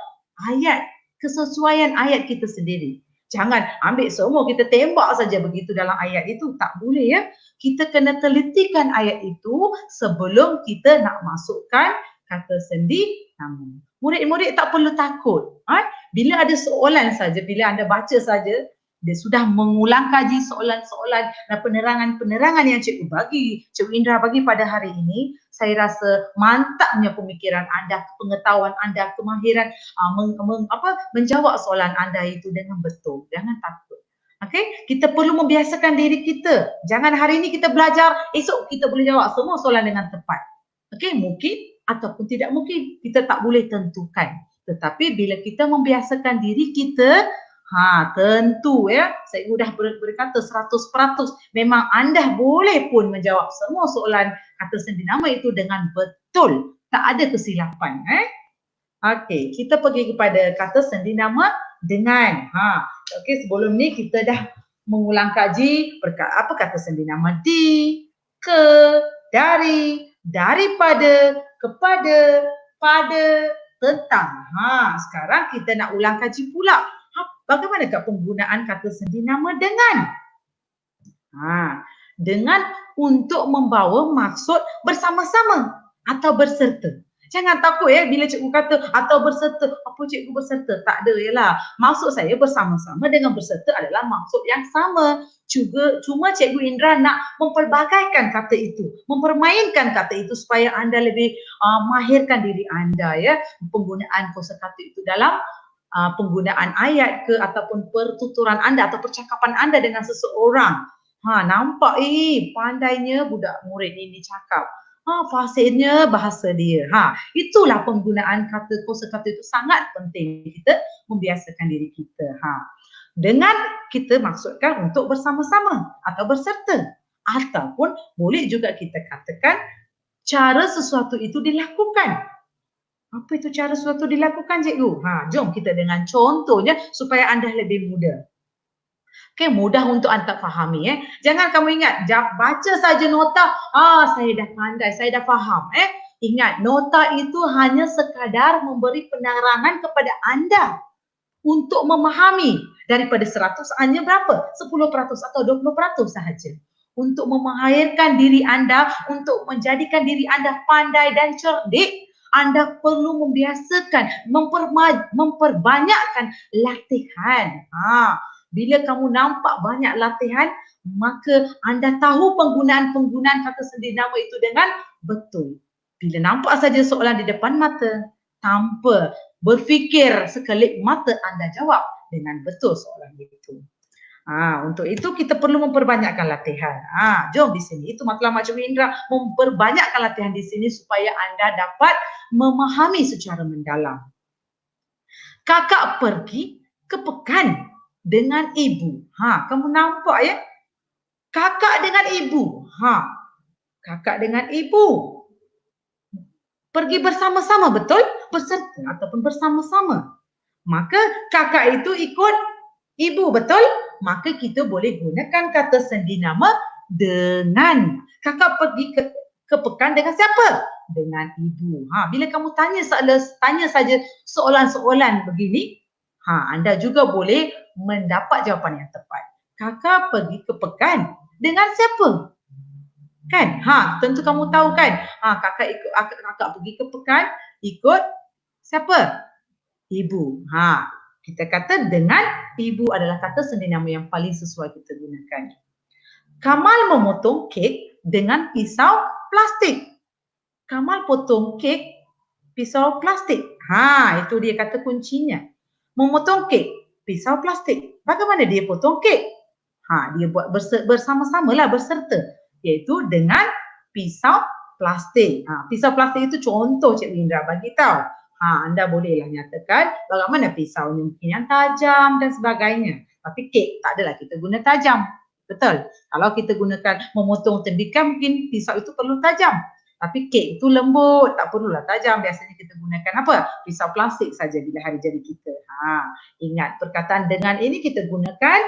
ayat, kesesuaian ayat kita sendiri. Jangan ambil semua kita tembak saja begitu dalam ayat itu, tak boleh ya. Kita kena telitikan ayat itu sebelum kita nak masukkan kata sendi nama. Murid-murid tak perlu takut. Bila ada soalan saja, bila anda baca saja, dia sudah mengulang kaji soalan-soalan dan penerangan-penerangan yang Cikgu Indra bagi pada hari ini, saya rasa mantapnya pemikiran anda, pengetahuan anda, kemahiran menjawab soalan anda itu dengan betul. Jangan takut. Okey, kita perlu membiasakan diri kita. Jangan hari ini kita belajar, esok kita boleh jawab semua soalan dengan tepat. Okey, mungkin ataupun tidak mungkin, kita tak boleh tentukan. Tetapi bila kita membiasakan diri kita, tentu ya, saya sudah berkata 100%, memang anda boleh pun menjawab semua soalan kata sendi nama itu dengan betul. Tak ada kesilapan. Okey, kita pergi kepada kata sendi nama dengan. Okey, sebelum ni kita dah mengulang kaji apa kata sendi nama di, ke, dari, daripada, kepada, pada, tentang. Sekarang kita nak ulang kaji pula. Bagaimanakah penggunaan kata sendi nama dengan? Dengan untuk membawa maksud bersama-sama atau berserta. Jangan takut ya bila cikgu kata atau berserta. Apa cikgu berserta? Tak ada yalah. Maksud saya bersama-sama dengan berserta adalah maksud yang sama. Cuma cikgu Indra nak memperbagaikan kata itu, mempermainkan kata itu supaya anda lebih mahirkan diri anda ya. Penggunaan kosakata itu dalam penggunaan ayat ke ataupun pertuturan anda atau percakapan anda dengan seseorang. Nampak pandainya budak murid ini cakap. Fasihnya bahasa dia. Itulah penggunaan kosakata itu sangat penting kita membiasakan diri kita. Dengan kita maksudkan untuk bersama-sama atau berserta. Ataupun boleh juga kita katakan cara sesuatu itu dilakukan. Apa itu cara sesuatu dilakukan, cikgu? Jom kita dengan contohnya supaya anda lebih mudah. Okey, mudah untuk anda fahami. Jangan kamu ingat, baca saja nota, saya dah pandai, saya dah faham. Ingat, nota itu hanya sekadar memberi penerangan kepada anda untuk memahami. Daripada 100 hanya berapa? 10% atau 20% sahaja. Untuk memahirkan diri anda, untuk menjadikan diri anda pandai dan cerdik, anda perlu membiasakan, memperbanyakkan latihan. Bila kamu nampak banyak latihan, maka anda tahu penggunaan kata sendi nama itu dengan betul. Bila nampak saja soalan di depan mata, tanpa berfikir sekelip mata, anda jawab dengan betul soalan itu. Untuk itu kita perlu memperbanyakkan latihan. Jom di sini, itu matlamat Cikgu Indra, memperbanyakkan latihan di sini supaya anda dapat memahami secara mendalam. Kakak pergi ke pekan dengan ibu. Kamu nampak ya? Kakak dengan ibu. Kakak dengan ibu. Pergi bersama-sama, betul? Berserta ataupun bersama-sama. Maka kakak itu ikut ibu, betul? Maka kita boleh gunakan kata sendi nama dengan. Kakak pergi ke pekan dengan siapa? Dengan ibu. Bila kamu tanya saja soalan-soalan begini, anda juga boleh mendapat jawapan yang tepat. Kakak pergi ke pekan dengan siapa? Kan? Tentu kamu tahu kan? Kakak pergi ke pekan ikut siapa? Ibu. Kita kata dengan ibu adalah kata sendi nama yang paling sesuai kita gunakan. Kamal memotong kek dengan pisau plastik. Kamal potong kek pisau plastik. Itu dia kata kuncinya. Memotong kek pisau plastik. Bagaimana dia potong kek? Dia buat bersama-sama lah, berserta. Iaitu dengan pisau plastik. Pisau plastik itu contoh Cikgu Indra bagi tahu. Anda bolehlah nyatakan bagaimana pisaunya, mungkin yang tajam dan sebagainya. Tapi kek tak adalah kita guna tajam. Betul? Kalau kita gunakan memotong tembikar, mungkin pisau itu perlu tajam. Tapi kek itu lembut, tak perlulah tajam. Biasanya kita gunakan apa? Pisau plastik saja bila hari jadi kita. Ingat perkataan dengan ini kita gunakan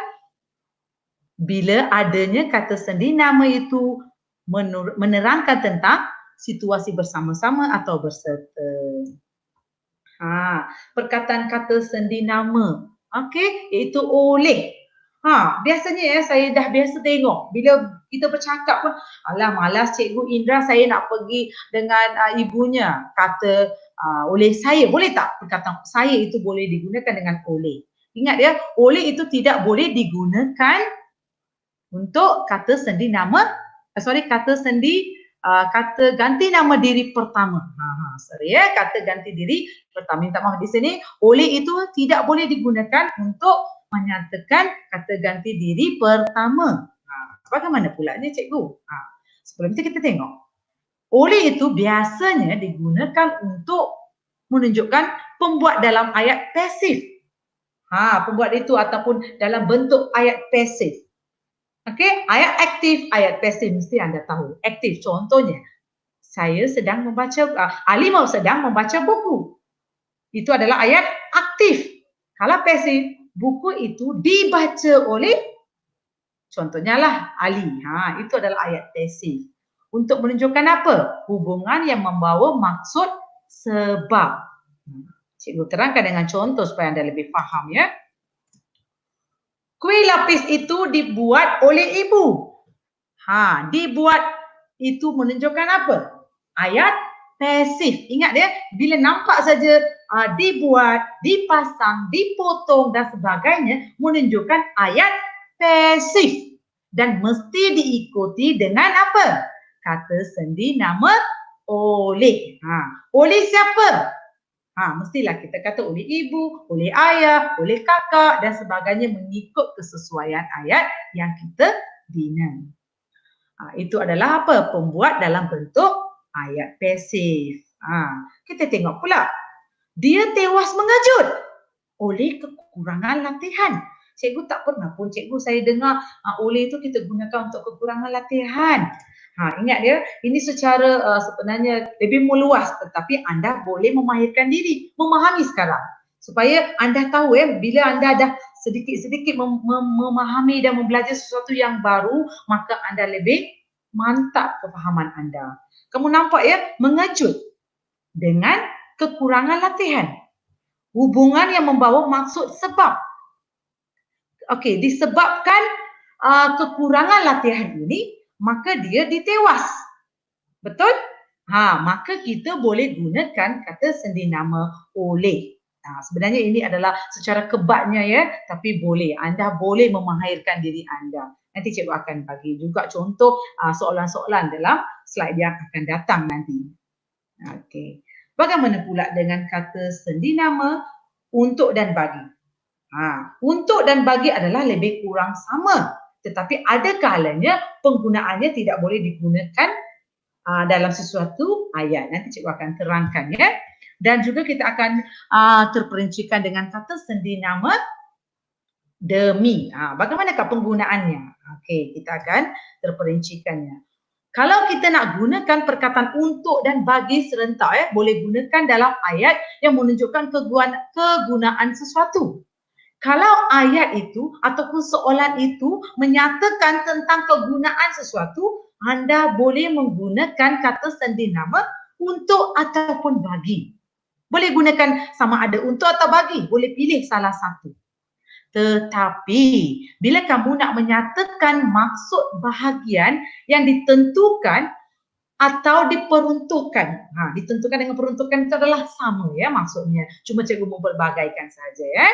bila adanya kata sendi nama itu menerangkan tentang situasi bersama-sama atau berserta. Perkataan kata sendi nama, okey, iaitu oleh. Biasanya saya dah biasa tengok bila Kita bercakap pun, alah malas Cikgu Indra, saya nak pergi dengan ibunya. Kata oleh saya, boleh tak? Perkataan saya itu boleh digunakan dengan oleh. Ingat ya, oleh itu tidak boleh digunakan untuk kata sendi nama, kata sendi kata ganti nama diri pertama. Kata ganti diri pertama. Minta maaf di sini, oleh itu tidak boleh digunakan untuk menyatakan kata ganti diri pertama. Bagaimana pula ni cikgu? Sebelum itu kita tengok. Oleh itu biasanya digunakan untuk menunjukkan pembuat dalam ayat pasif. Pembuat itu ataupun dalam bentuk ayat pasif. Okey, ayat aktif, ayat pasif mesti anda tahu. Aktif contohnya, saya sedang membaca, Alimah sedang membaca buku. Itu adalah ayat aktif. Kalau pasif, buku itu dibaca oleh, contohnya lah Ali. Itu adalah ayat pasif. Untuk menunjukkan apa? Hubungan yang membawa maksud sebab. Cikgu terangkan dengan contoh supaya anda lebih faham ya. Kuih lapis itu dibuat oleh ibu. Dibuat itu menunjukkan apa? Ayat pasif. Ingat ya, bila nampak saja dibuat, dipasang, dipotong dan sebagainya menunjukkan ayat pasif dan mesti diikuti dengan apa? Kata sendi nama oleh. Oleh siapa? Mestilah kita kata oleh ibu, oleh ayah, oleh kakak dan sebagainya mengikut kesesuaian ayat yang kita bina. Itu adalah apa? Pembuat dalam bentuk ayat pasif. Kita tengok pula. Dia tewas mengejut oleh kekurangan latihan. Cikgu tak pernah pun cikgu saya dengar oleh itu kita gunakan untuk kekurangan latihan. Ingat dia, ini secara sebenarnya lebih meluas tetapi anda boleh memahirkan diri, memahami sekarang. Supaya anda tahu bila anda dah sedikit-sedikit memahami dan belajar sesuatu yang baru, maka anda lebih mantap kefahaman anda. Kamu nampak ya, mengejut dengan kekurangan latihan. Hubungan yang membawa maksud sebab. Okey, disebabkan kekurangan latihan ini, maka dia ditewas. Betul? Maka kita boleh gunakan kata sendi nama oleh. Sebenarnya ini adalah secara kebatnya ya, tapi boleh. Anda boleh memahirkan diri anda. Nanti cikgu akan bagi juga contoh soalan-soalan dalam slide yang akan datang nanti. Okey. Bagaimana pula dengan kata sendi nama untuk dan bagi? Untuk dan bagi adalah lebih kurang sama. Tetapi ada kalanya penggunaannya tidak boleh digunakan dalam sesuatu ayat. Nanti cikgu akan terangkan ya. Dan juga kita akan terperincikan dengan kata sendi nama demi. Bagaimanakah penggunaannya? Okey, kita akan terperincikannya. Kalau kita nak gunakan perkataan untuk dan bagi serentak boleh gunakan dalam ayat yang menunjukkan kegunaan sesuatu. Kalau ayat itu ataupun soalan itu menyatakan tentang kegunaan sesuatu, anda boleh menggunakan kata sendi nama untuk ataupun bagi. Boleh gunakan sama ada untuk atau bagi, boleh pilih salah satu. Tetapi bila kamu nak menyatakan maksud bahagian yang ditentukan atau diperuntukkan. Ditentukan dengan peruntukan itu adalah sama ya maksudnya. Cuma cikgu memperbagaikan saja ya.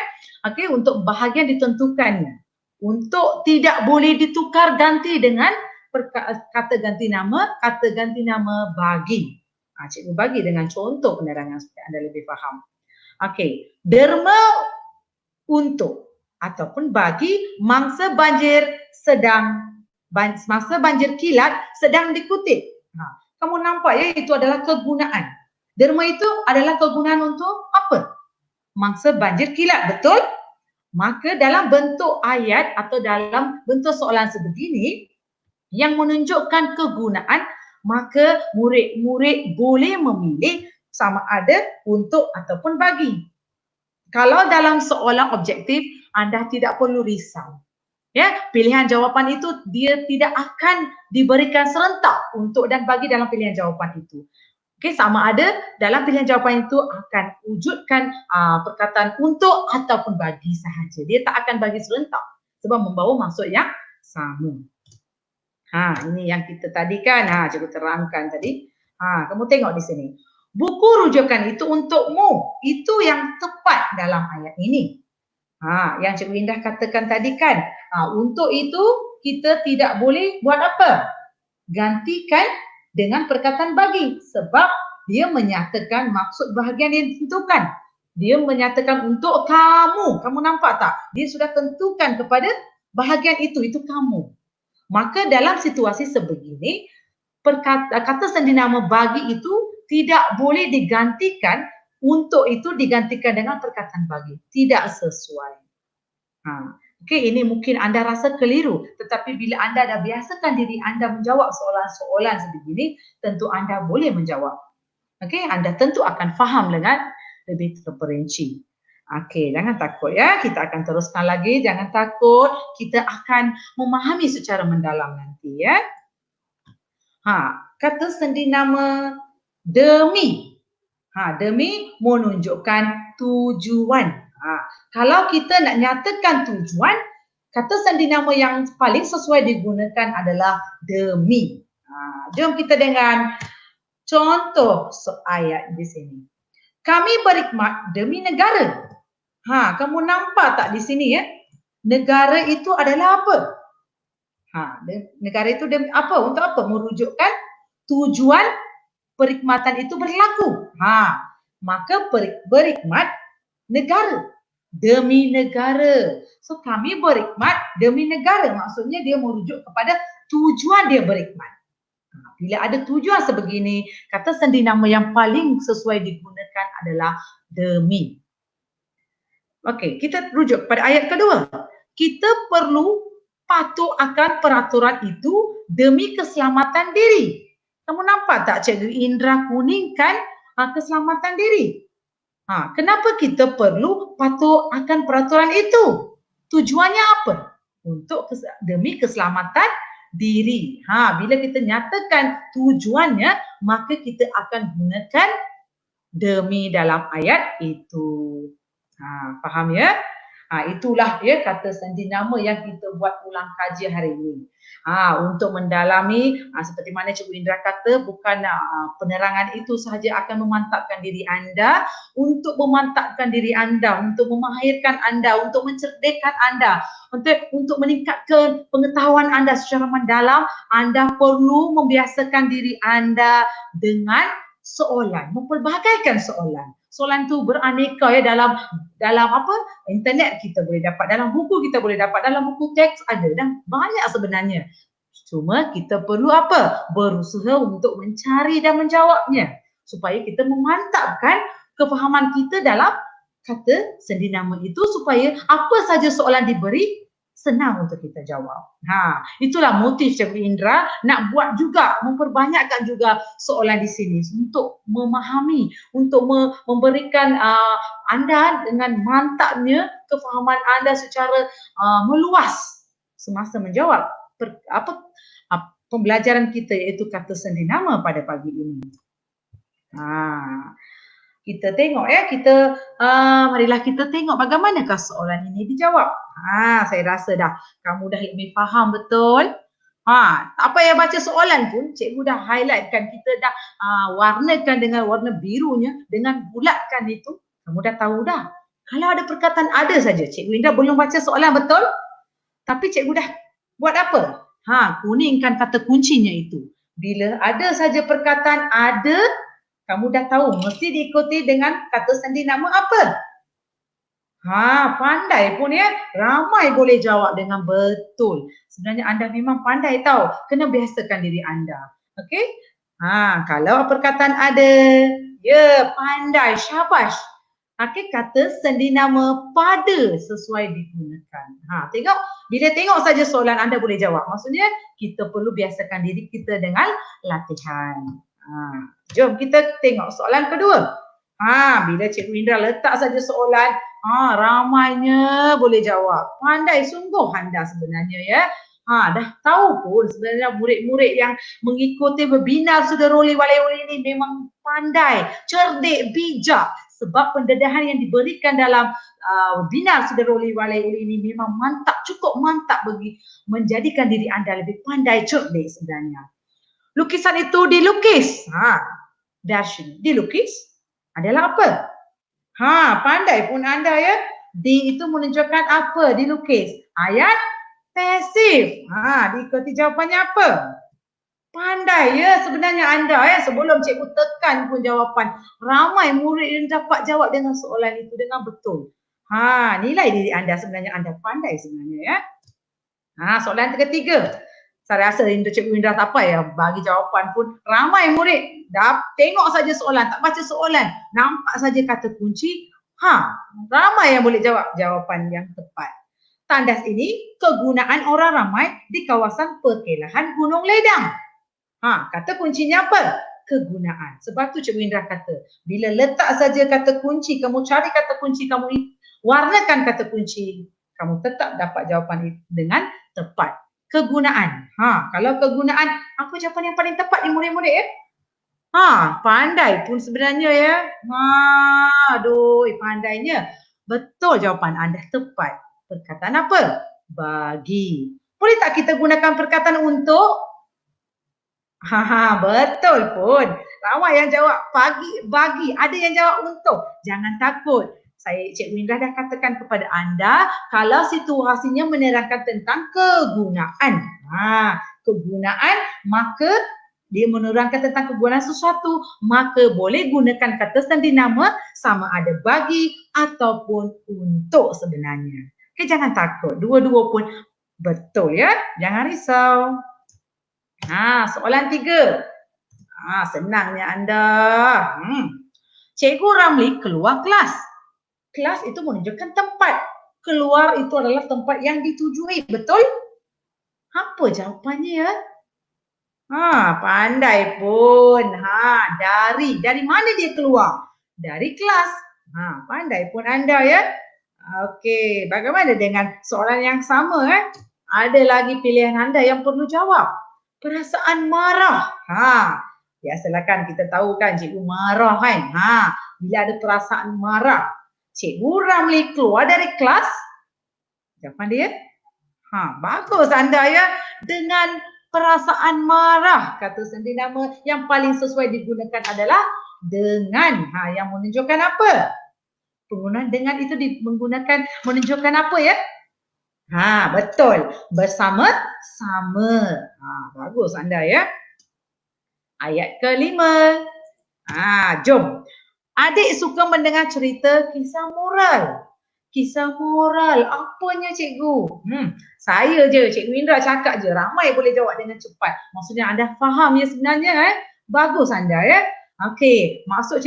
Okey, untuk bahagian ditentukannya. Untuk tidak boleh ditukar ganti dengan kata ganti nama bagi. Cikgu bagi dengan contoh penerangan supaya anda lebih faham. Okey, derma untuk ataupun bagi mangsa banjir kilat sedang dikutip. Kamu nampak ya, itu adalah kegunaan. Derma itu adalah kegunaan untuk apa? Mangsa banjir kilat, betul? Maka dalam bentuk ayat atau dalam bentuk soalan sebegini yang menunjukkan kegunaan, maka murid-murid boleh memilih sama ada untuk ataupun bagi. Kalau dalam soalan objektif, anda tidak perlu risau. Ya, pilihan jawapan itu dia tidak akan diberikan serentak untuk dan bagi dalam pilihan jawapan itu. Okey, sama ada dalam pilihan jawapan itu akan wujudkan perkataan untuk ataupun bagi sahaja. Dia tak akan bagi serentak sebab membawa maksud yang sama. Ini yang kita tadi kan, cikgu terangkan tadi. Kamu tengok di sini. Buku rujukan itu untukmu. Itu yang tepat dalam ayat ini. Yang Cikgu Indah katakan tadi kan. Untuk itu kita tidak boleh buat apa? Gantikan dengan perkataan bagi. Sebab dia menyatakan maksud bahagian yang ditentukan. Dia menyatakan untuk kamu. Kamu nampak tak? Dia sudah tentukan kepada bahagian itu kamu. Maka dalam situasi sebegini, kata sendi nama bagi itu tidak boleh digantikan, untuk itu digantikan dengan perkataan bagi. Tidak sesuai. Okey, ini mungkin anda rasa keliru, tetapi bila anda dah biasakan diri anda menjawab soalan-soalan sebegini, tentu anda boleh menjawab. Okey, anda tentu akan faham dengan lebih terperinci. Okey, jangan takut ya. Kita akan teruskan lagi. Jangan takut. Kita akan memahami secara mendalam nanti ya. Kata sendi nama demi. Demi menunjukkan tujuan. Kalau kita nak nyatakan tujuan, kata sendi nama yang paling sesuai digunakan adalah demi. Jom kita dengan contoh ayat di sini. Kami berkhidmat demi negara. Kamu nampak tak di sini ya? Negara itu adalah apa? Negara itu demi apa? Untuk apa? Merujukkan tujuan perkhidmatan itu berlaku. Maka berkhidmat negara. Demi negara. So kami berkhidmat demi negara. Maksudnya dia merujuk kepada tujuan dia berkhidmat. Bila ada tujuan sebegini, kata sendi nama yang paling sesuai digunakan adalah demi. Okey, kita rujuk pada ayat kedua. Kita perlu patuh akan peraturan itu demi keselamatan diri. Kamu nampak tak Cikgu Indra kuningkan keselamatan diri? Kenapa kita perlu patuh akan peraturan itu? Tujuannya apa? Untuk demi keselamatan diri. Bila kita nyatakan tujuannya, maka kita akan gunakan demi dalam ayat itu. Faham ya? Itulah ya kata sendi nama yang kita buat ulang kaji hari ini. Untuk mendalami seperti mana Cikgu Indra kata, bukan penerangan itu sahaja akan memantapkan diri anda, untuk memantapkan diri anda, untuk memahirkan anda, untuk mencerdekkan anda, untuk meningkatkan pengetahuan anda secara mendalam, anda perlu membiasakan diri anda dengan soalan, mempelbagaikan soalan. Soalan tu beraneka ya, dalam apa? Internet kita boleh dapat, dalam buku kita boleh dapat, dalam buku teks ada, dan banyak sebenarnya. Cuma kita perlu apa? Berusaha untuk mencari dan menjawabnya supaya kita memantapkan kefahaman kita dalam kata sendi nama itu, supaya apa saja soalan diberi senang untuk kita jawab. Itulah motif Cikgu Indra nak buat juga, memperbanyakkan juga soalan di sini untuk memahami, untuk memberikan anda dengan mantapnya kefahaman anda secara meluas semasa menjawab pembelajaran kita, iaitu kata sendi nama pada pagi ini. Kita tengok ya, marilah kita tengok bagaimanakah soalan ini dijawab. Saya rasa dah kamu dah lebih faham betul. Tak payah baca soalan pun, cikgu dah highlightkan, kita dah warnakan dengan warna birunya, dengan bulatkan itu, kamu dah tahu dah. Kalau ada perkataan ada saja, Cikgu Indra belum baca soalan betul, tapi cikgu dah buat apa? Kuningkan kata kuncinya itu. Bila ada saja perkataan ada, kamu dah tahu mesti diikuti dengan kata sendi nama apa. Pandai pun ya, ramai boleh jawab dengan betul. Sebenarnya anda memang pandai tahu, kena biasakan diri anda. Okey? Kalau perkataan ada, ya pandai, syabas. Okey, kata sendi nama pada sesuai digunakan. Tengok, bila tengok saja soalan anda boleh jawab. Maksudnya kita perlu biasakan diri kita dengan latihan. Jom kita tengok soalan kedua. Bila Cikgu Indra letak saja soalan, ramainya boleh jawab. Pandai sungguh anda sebenarnya ya. Dah tahu pun sebenarnya murid-murid yang mengikuti webinar Saudara Oli Walaioli ini memang pandai, cerdik, bijak. sebab pendedahan yang diberikan dalam Binar Saudara Oli Walai Oli ini memang mantap, cukup mantap bagi menjadikan diri anda lebih pandai, cerdik sebenarnya. Lukisan itu dilukis. Darshini, dilukis adalah apa? Pandai pun anda ya. D itu menunjukkan apa? Dilukis. Ayat pasif. Diikuti jawapannya apa? Pandai ya sebenarnya anda ya. Sebelum cikgu tekan pun jawapan. Ramai murid yang dapat jawab dengan soalan itu dengan betul. Nilai diri anda sebenarnya anda pandai sebenarnya ya. Soalan ketiga. Saya rasa Cikgu Indra tak apa ya bagi jawapan pun. Ramai murid dah tengok saja soalan, tak baca soalan, nampak saja kata kunci. Ramai yang boleh jawab jawapan yang tepat. Tandas ini kegunaan orang ramai di kawasan perkelahan Gunung Ledang. Kata kuncinya apa? Kegunaan. Sebab tu Cikgu Indra kata, bila letak saja kata kunci, kamu cari kata kunci, kamu warnakan kata kunci, kamu tetap dapat jawapan itu dengan tepat. Kegunaan. Kalau kegunaan, apa jawapan yang paling tepat di murid-murid ya? Pandai pun sebenarnya ya. Pandainya. Betul jawapan anda tepat. Perkataan apa? Bagi. Boleh tak kita gunakan perkataan untuk? Betul pun. Ramai yang jawab bagi. Ada yang jawab untuk. Jangan takut. Cikgu Indra dah katakan kepada anda kalau situasinya menerangkan tentang kegunaan. Kegunaan maka dia menerangkan tentang kegunaan sesuatu, maka boleh gunakan kata sendi nama sama ada bagi ataupun untuk sebenarnya. Jangan takut. Dua-dua pun betul ya. Jangan risau. Soalan 3. Senangnya anda. Cikgu Ramli keluar kelas. Kelas itu menunjukkan tempat. Keluar itu adalah tempat yang ditujui. Betul? Apa jawapannya ya? Pandai pun. Dari mana dia keluar? Dari kelas. Pandai pun anda ya. Okey, bagaimana dengan soalan yang sama Ada lagi pilihan anda yang perlu jawab. Perasaan marah. Biasalah kan kita tahu kan cikgu marah kan. Bila ada perasaan marah, Cikgu Ramli keluar dari kelas. Jawapan dia? Bagus anda ya. Dengan perasaan marah. Kata sendi nama yang paling sesuai digunakan adalah dengan. Yang menunjukkan apa? Penggunaan dengan itu menunjukkan apa ya? Betul. Bersama-sama. Bagus anda ya. Ayat ke-5. Jom. Adik suka mendengar cerita kisah moral. Kisah moral. Apanya cikgu? Saya je, Cikgu Indra cakap je. Ramai boleh jawab dengan cepat. Maksudnya anda faham ya sebenarnya Bagus anda ya. Okey, maksud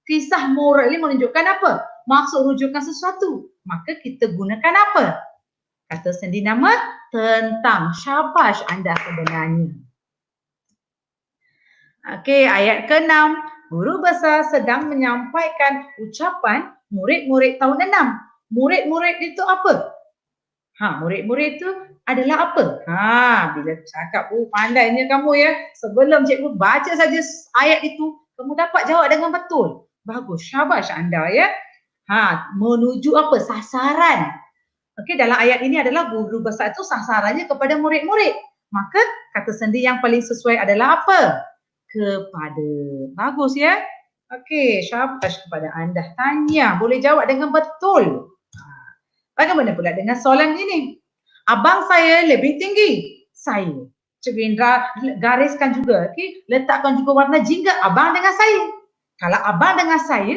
kisah moral ini menunjukkan apa? Maksud rujukan sesuatu. Maka kita gunakan apa? Kata sendi nama tentang. Syabas anda sebenarnya. Okey, ayat ke-6. Guru besar sedang menyampaikan ucapan murid-murid tahun 6. Murid-murid itu apa? Murid-murid itu adalah apa? Bila cakap, pandainya kamu ya. Sebelum cikgu baca saja ayat itu, kamu dapat jawab dengan betul. Bagus, syabas anda ya. Menuju apa? Sasaran. Okey, dalam ayat ini adalah guru besar itu sasarannya kepada murid-murid. Maka kata sendi yang paling sesuai adalah apa? Kepada. Bagus ya. Okey, syabas kepada anda. Tanya, boleh jawab dengan betul. Bagaimana pula dengan soalan ini? Abang saya lebih tinggi. Saya. Cikgu Indra gariskan juga. Okay? Letakkan juga warna jingga abang dengan saya. Kalau abang dengan saya,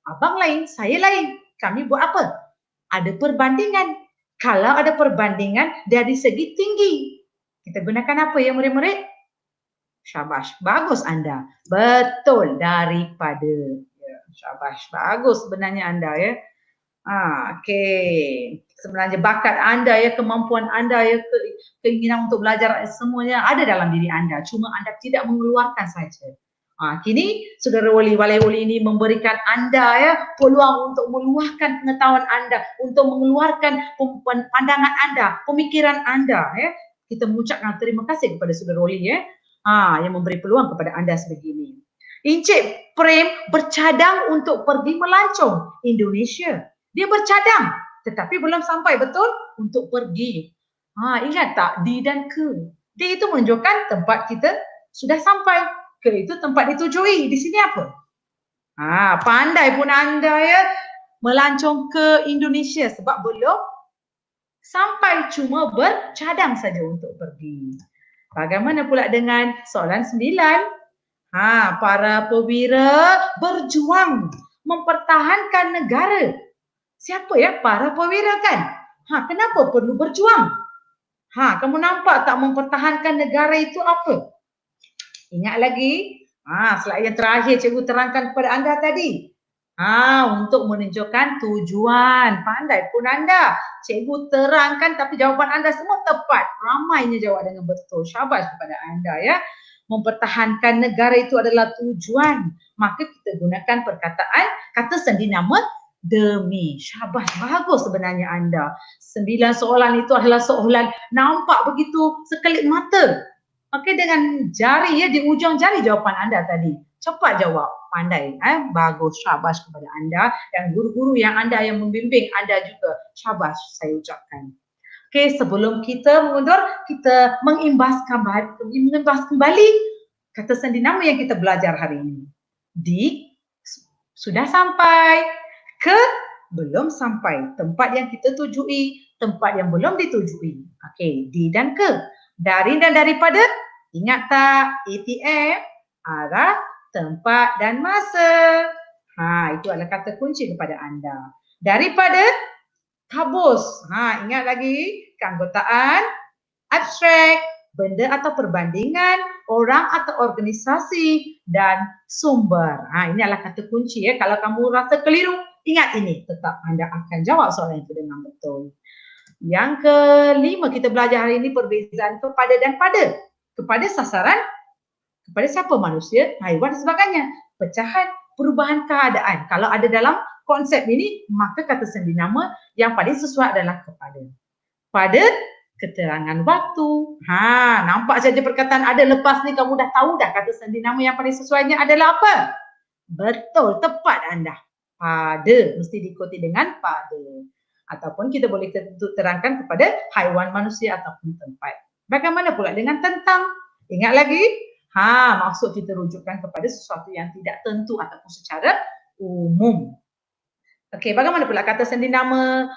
abang lain, saya lain. Kami buat apa? Ada perbandingan. Kalau ada perbandingan dari segi tinggi. Kita gunakan apa ya murid-murid? Syabas. Bagus anda. Betul daripada. Syabas. Bagus sebenarnya anda ya. Okey. Sebenarnya bakat anda ya, kemampuan anda ya, keinginan untuk belajar semuanya ada dalam diri anda. Cuma anda tidak mengeluarkan saja. Kini saudara Wali ini memberikan anda ya peluang untuk meluahkan pengetahuan anda, untuk mengeluarkan pandangan anda, pemikiran anda ya. Kita mengucapkan terima kasih kepada saudara Wali ya. Yang memberi peluang kepada anda sebegini. Encik Prem bercadang untuk pergi melancong Indonesia. Dia bercadang tetapi belum sampai betul untuk pergi. Ingat tak di dan ke? Di itu menunjukkan tempat kita sudah sampai. Ke itu tempat ditujui. Di sini apa? Pandai pun anda ya melancong ke Indonesia sebab belum sampai, cuma bercadang saja untuk pergi. Bagaimana pula dengan soalan 9? Para perwira berjuang mempertahankan negara. Siapa ya para perwira kan? Kenapa perlu berjuang? Kamu nampak tak mempertahankan negara itu apa? Ingat lagi? Slide yang terakhir cikgu terangkan kepada anda tadi. Untuk menunjukkan tujuan. Pandai pun anda. Cikgu terangkan tapi jawapan anda semua tepat. Ramainya jawab dengan betul. Syabas kepada anda ya. Mempertahankan negara itu adalah tujuan. Maka kita gunakan perkataan kata sendi nama demi. Syabas, bagus sebenarnya anda. 9 soalan itu adalah soalan nampak begitu sekelip mata. Dengan jari ya, di ujung jari jawapan anda tadi. Cepat jawab, pandai. Bagus, syabas kepada anda dan guru-guru yang anda yang membimbing anda juga. Syabas saya ucapkan. Sebelum kita mengundur, kita mengimbas kembali kata sendi nama yang kita belajar hari ini. Di, sudah sampai. Ke, belum sampai. Tempat yang kita tujui, tempat yang belum ditujui. Di dan ke. Dari dan daripada, ingat tak? ATM, arah, tempat dan masa. Itu adalah kata kunci kepada anda. Daripada, kabus. Ingat lagi keanggotaan, abstrak, benda atau perbandingan, orang atau organisasi dan sumber. Ini adalah kata kunci ya. Kalau kamu rasa keliru, ingat ini. Tetap anda akan jawab soalan itu dengan betul. Yang kelima kita belajar hari ini perbezaan kepada dan pada. Kepada sasaran, kepada siapa? Manusia, haiwan dan sebagainya. Pecahan, perubahan keadaan. Kalau ada dalam konsep ini, maka kata sendi nama yang paling sesuai adalah kepada. Pada keterangan waktu. Nampak saja perkataan ada lepas ni kamu dah tahu dah kata sendi nama yang paling sesuainya adalah apa? Betul, tepat anda. Pada, mesti diikuti dengan pada. Ataupun kita boleh terangkan kepada haiwan, manusia ataupun tempat. Bagaimana pula dengan tentang? Ingat lagi? Maksud kita rujukkan kepada sesuatu yang tidak tentu ataupun secara umum. Bagaimana pula kata sendi nama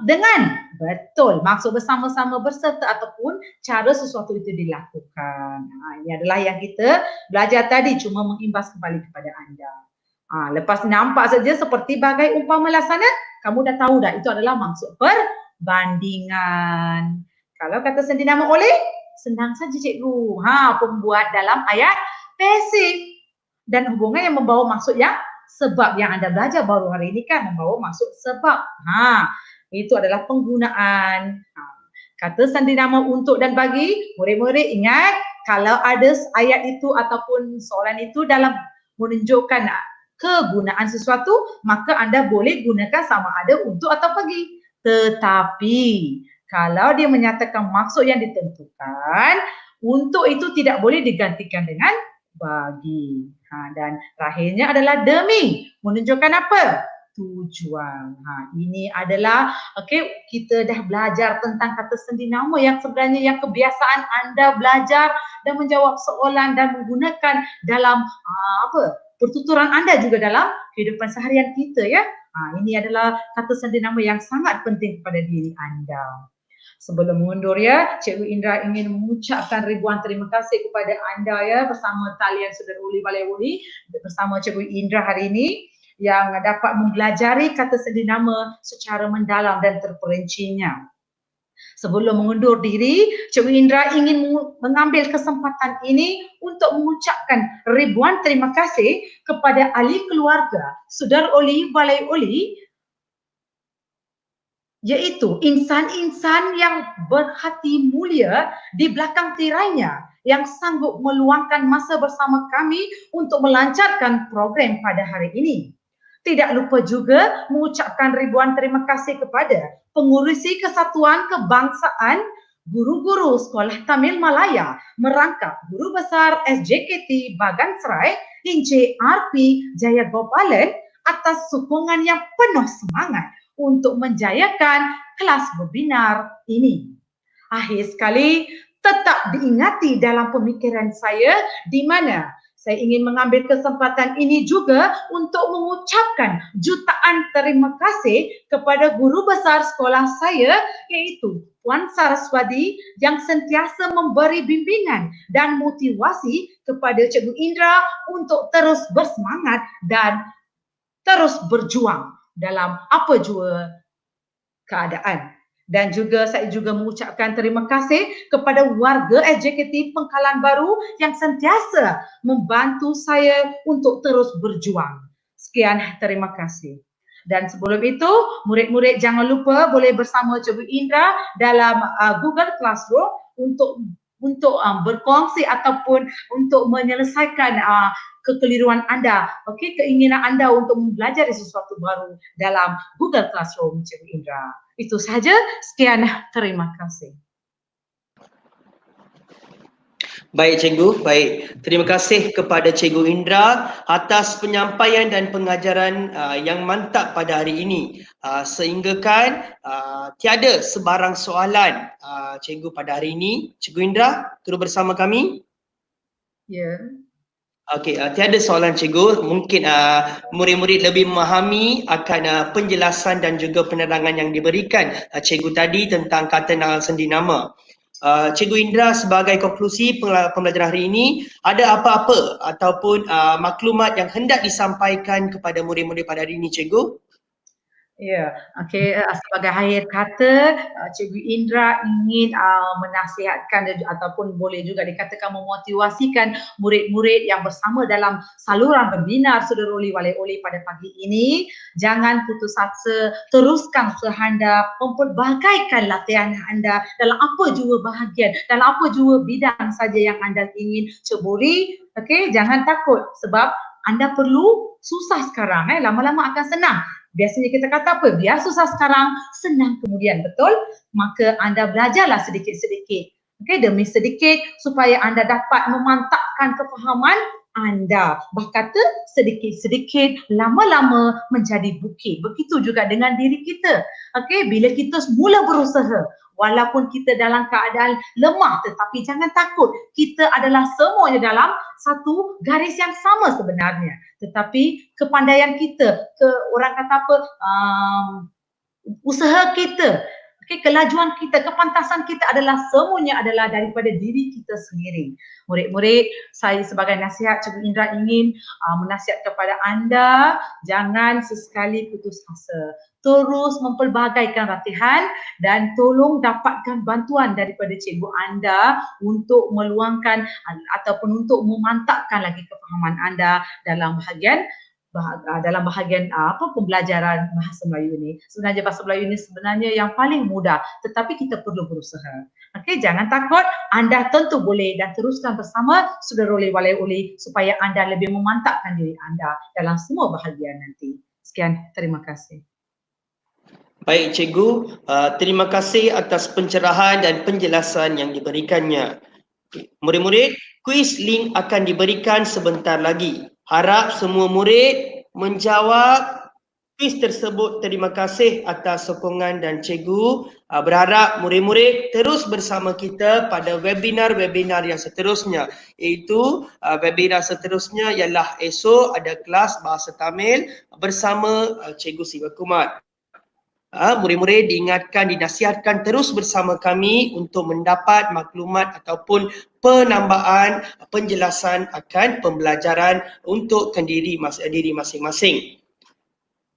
dengan? Betul, maksud bersama-sama, berserta ataupun cara sesuatu itu dilakukan. Ini adalah yang kita belajar tadi, cuma mengimbas kembali kepada anda. Lepas nampak saja seperti bagai umpama laksana, kamu dah tahu dah itu adalah maksud perbandingan. Kalau kata sendi nama oleh, senang saja cikgu. Pembuat dalam ayat pasif. Dan hubungan yang membawa maksud yang sebab yang anda belajar baru hari ini kan membawa maksud sebab. Itu adalah penggunaan. Kata sendi nama untuk dan bagi, murid-murid ingat kalau ada ayat itu ataupun soalan itu dalam menunjukkan kegunaan sesuatu, maka anda boleh gunakan sama ada untuk atau bagi. Tetapi kalau dia menyatakan maksud yang ditentukan, untuk itu tidak boleh digantikan dengan bagi. Dan terakhirnya adalah demi, menunjukkan apa? Tujuan. Ini adalah kita dah belajar tentang kata sendi nama yang sebenarnya yang kebiasaan anda belajar dan menjawab soalan dan menggunakan dalam pertuturan anda juga dalam kehidupan seharian kita ya. Ini adalah kata sendi nama yang sangat penting kepada diri anda. Sebelum mengundur ya, Cikgu Indra ingin mengucapkan ribuan terima kasih kepada anda ya bersama talian saudara Uli Balai Uli bersama Cikgu Indra hari ini yang dapat mempelajari kata sendi nama secara mendalam dan terperincinya. Sebelum mengundur diri, Cikgu Indra ingin mengambil kesempatan ini untuk mengucapkan ribuan terima kasih kepada ahli keluarga Saudara Uli Balai Uli, iaitu insan-insan yang berhati mulia di belakang tirainya yang sanggup meluangkan masa bersama kami untuk melancarkan program pada hari ini. Tidak lupa juga mengucapkan ribuan terima kasih kepada pengurusi Kesatuan Kebangsaan guru-guru Sekolah Tamil Malaya merangkap Guru Besar SJKT Bagan Serai Encik RP Jayagopalan atas sokongan yang penuh semangat untuk menjayakan kelas webinar ini. Akhir sekali, tetap diingati dalam pemikiran saya di mana saya ingin mengambil kesempatan ini juga untuk mengucapkan jutaan terima kasih kepada guru besar sekolah saya iaitu Puan Saraswati yang sentiasa memberi bimbingan dan motivasi kepada Cikgu Indra untuk terus bersemangat dan terus berjuang dalam apa jua keadaan. Dan juga saya juga mengucapkan terima kasih kepada warga SJKT Pengkalan Baru yang sentiasa membantu saya untuk terus berjuang. Sekian, terima kasih. Dan sebelum itu, murid-murid jangan lupa boleh bersama Cikgu Indra dalam Google Classroom untuk berkongsi ataupun untuk menyelesaikan kekeliruan anda, keinginan anda untuk mempelajari sesuatu baru dalam Google Classroom Cikgu Indra. Itu sahaja, sekian, terima kasih. Baik Cikgu, baik. Terima kasih kepada Cikgu Indra atas penyampaian dan pengajaran yang mantap pada hari ini. Sehinggakan tiada sebarang soalan Cikgu pada hari ini. Cikgu Indra, turut bersama kami. Ya. Okey, tiada soalan Cikgu. Mungkin murid-murid lebih memahami akan penjelasan dan juga penerangan yang diberikan Cikgu tadi tentang kata sendi nama. Cikgu Indra, sebagai konklusi pembelajaran hari ini, ada apa-apa ataupun maklumat yang hendak disampaikan kepada murid-murid pada hari ini Cikgu? Ya, okey, sebagai akhir kata, Cikgu Indra ingin menasihatkan ataupun boleh juga dikatakan memotivasikan murid-murid yang bersama dalam saluran webinar Saudara Oli Walai Oli pada pagi ini, jangan putus asa, teruskan usaha anda, mempelbagaikan latihan anda dalam apa jua bahagian, dalam apa jua bidang saja yang anda ingin ceburi. Okey, jangan takut sebab anda perlu susah sekarang, lama-lama akan senang. Biasanya kita kata apa? Biar susah sekarang, senang kemudian, betul? Maka anda belajarlah sedikit-sedikit. Okey, demi sedikit supaya anda dapat memantapkan kefahaman anda. Berkata sedikit-sedikit, lama-lama menjadi bukit. Begitu juga dengan diri kita. Okey, bila kita mula berusaha, walaupun kita dalam keadaan lemah, tetapi jangan takut. Kita adalah semuanya dalam satu garis yang sama sebenarnya. Tetapi kepandaian kita, orang kata apa, usaha kita, kelajuan kita, kepantasan kita adalah semuanya adalah daripada diri kita sendiri. Murid-murid, saya sebagai nasihat Cikgu Indra ingin menasihat kepada anda, jangan sesekali putus asa. Terus mempelbagaikan latihan dan tolong dapatkan bantuan daripada cikgu anda untuk meluangkan ataupun untuk memantapkan lagi kefahaman anda dalam bahagian pembelajaran bahasa Melayu ini. Sebenarnya bahasa Melayu ini sebenarnya yang paling mudah, tetapi kita perlu berusaha. Okey, jangan takut, anda tentu boleh dan teruskan bersama Saudara Oli Walai Oli supaya anda lebih memantapkan diri anda dalam semua bahagian nanti. Sekian, terima kasih. Baik Cikgu, terima kasih atas pencerahan dan penjelasan yang diberikannya. Murid-murid, kuis link akan diberikan sebentar lagi. Harap semua murid menjawab kuis tersebut. Terima kasih atas sokongan dan Cikgu berharap murid-murid terus bersama kita pada webinar-webinar yang seterusnya. Iaitu webinar seterusnya ialah esok ada kelas Bahasa Tamil bersama Cikgu Sivakumar. Murid-murid diingatkan, dinasihatkan terus bersama kami untuk mendapat maklumat ataupun penambahan penjelasan akan pembelajaran untuk diri masing-masing.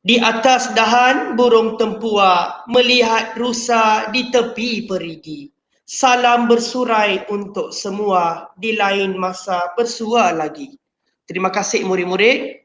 Di atas dahan burung tempua melihat rusa di tepi perigi. Salam bersurai untuk semua, di lain masa bersua lagi. Terima kasih murid-murid.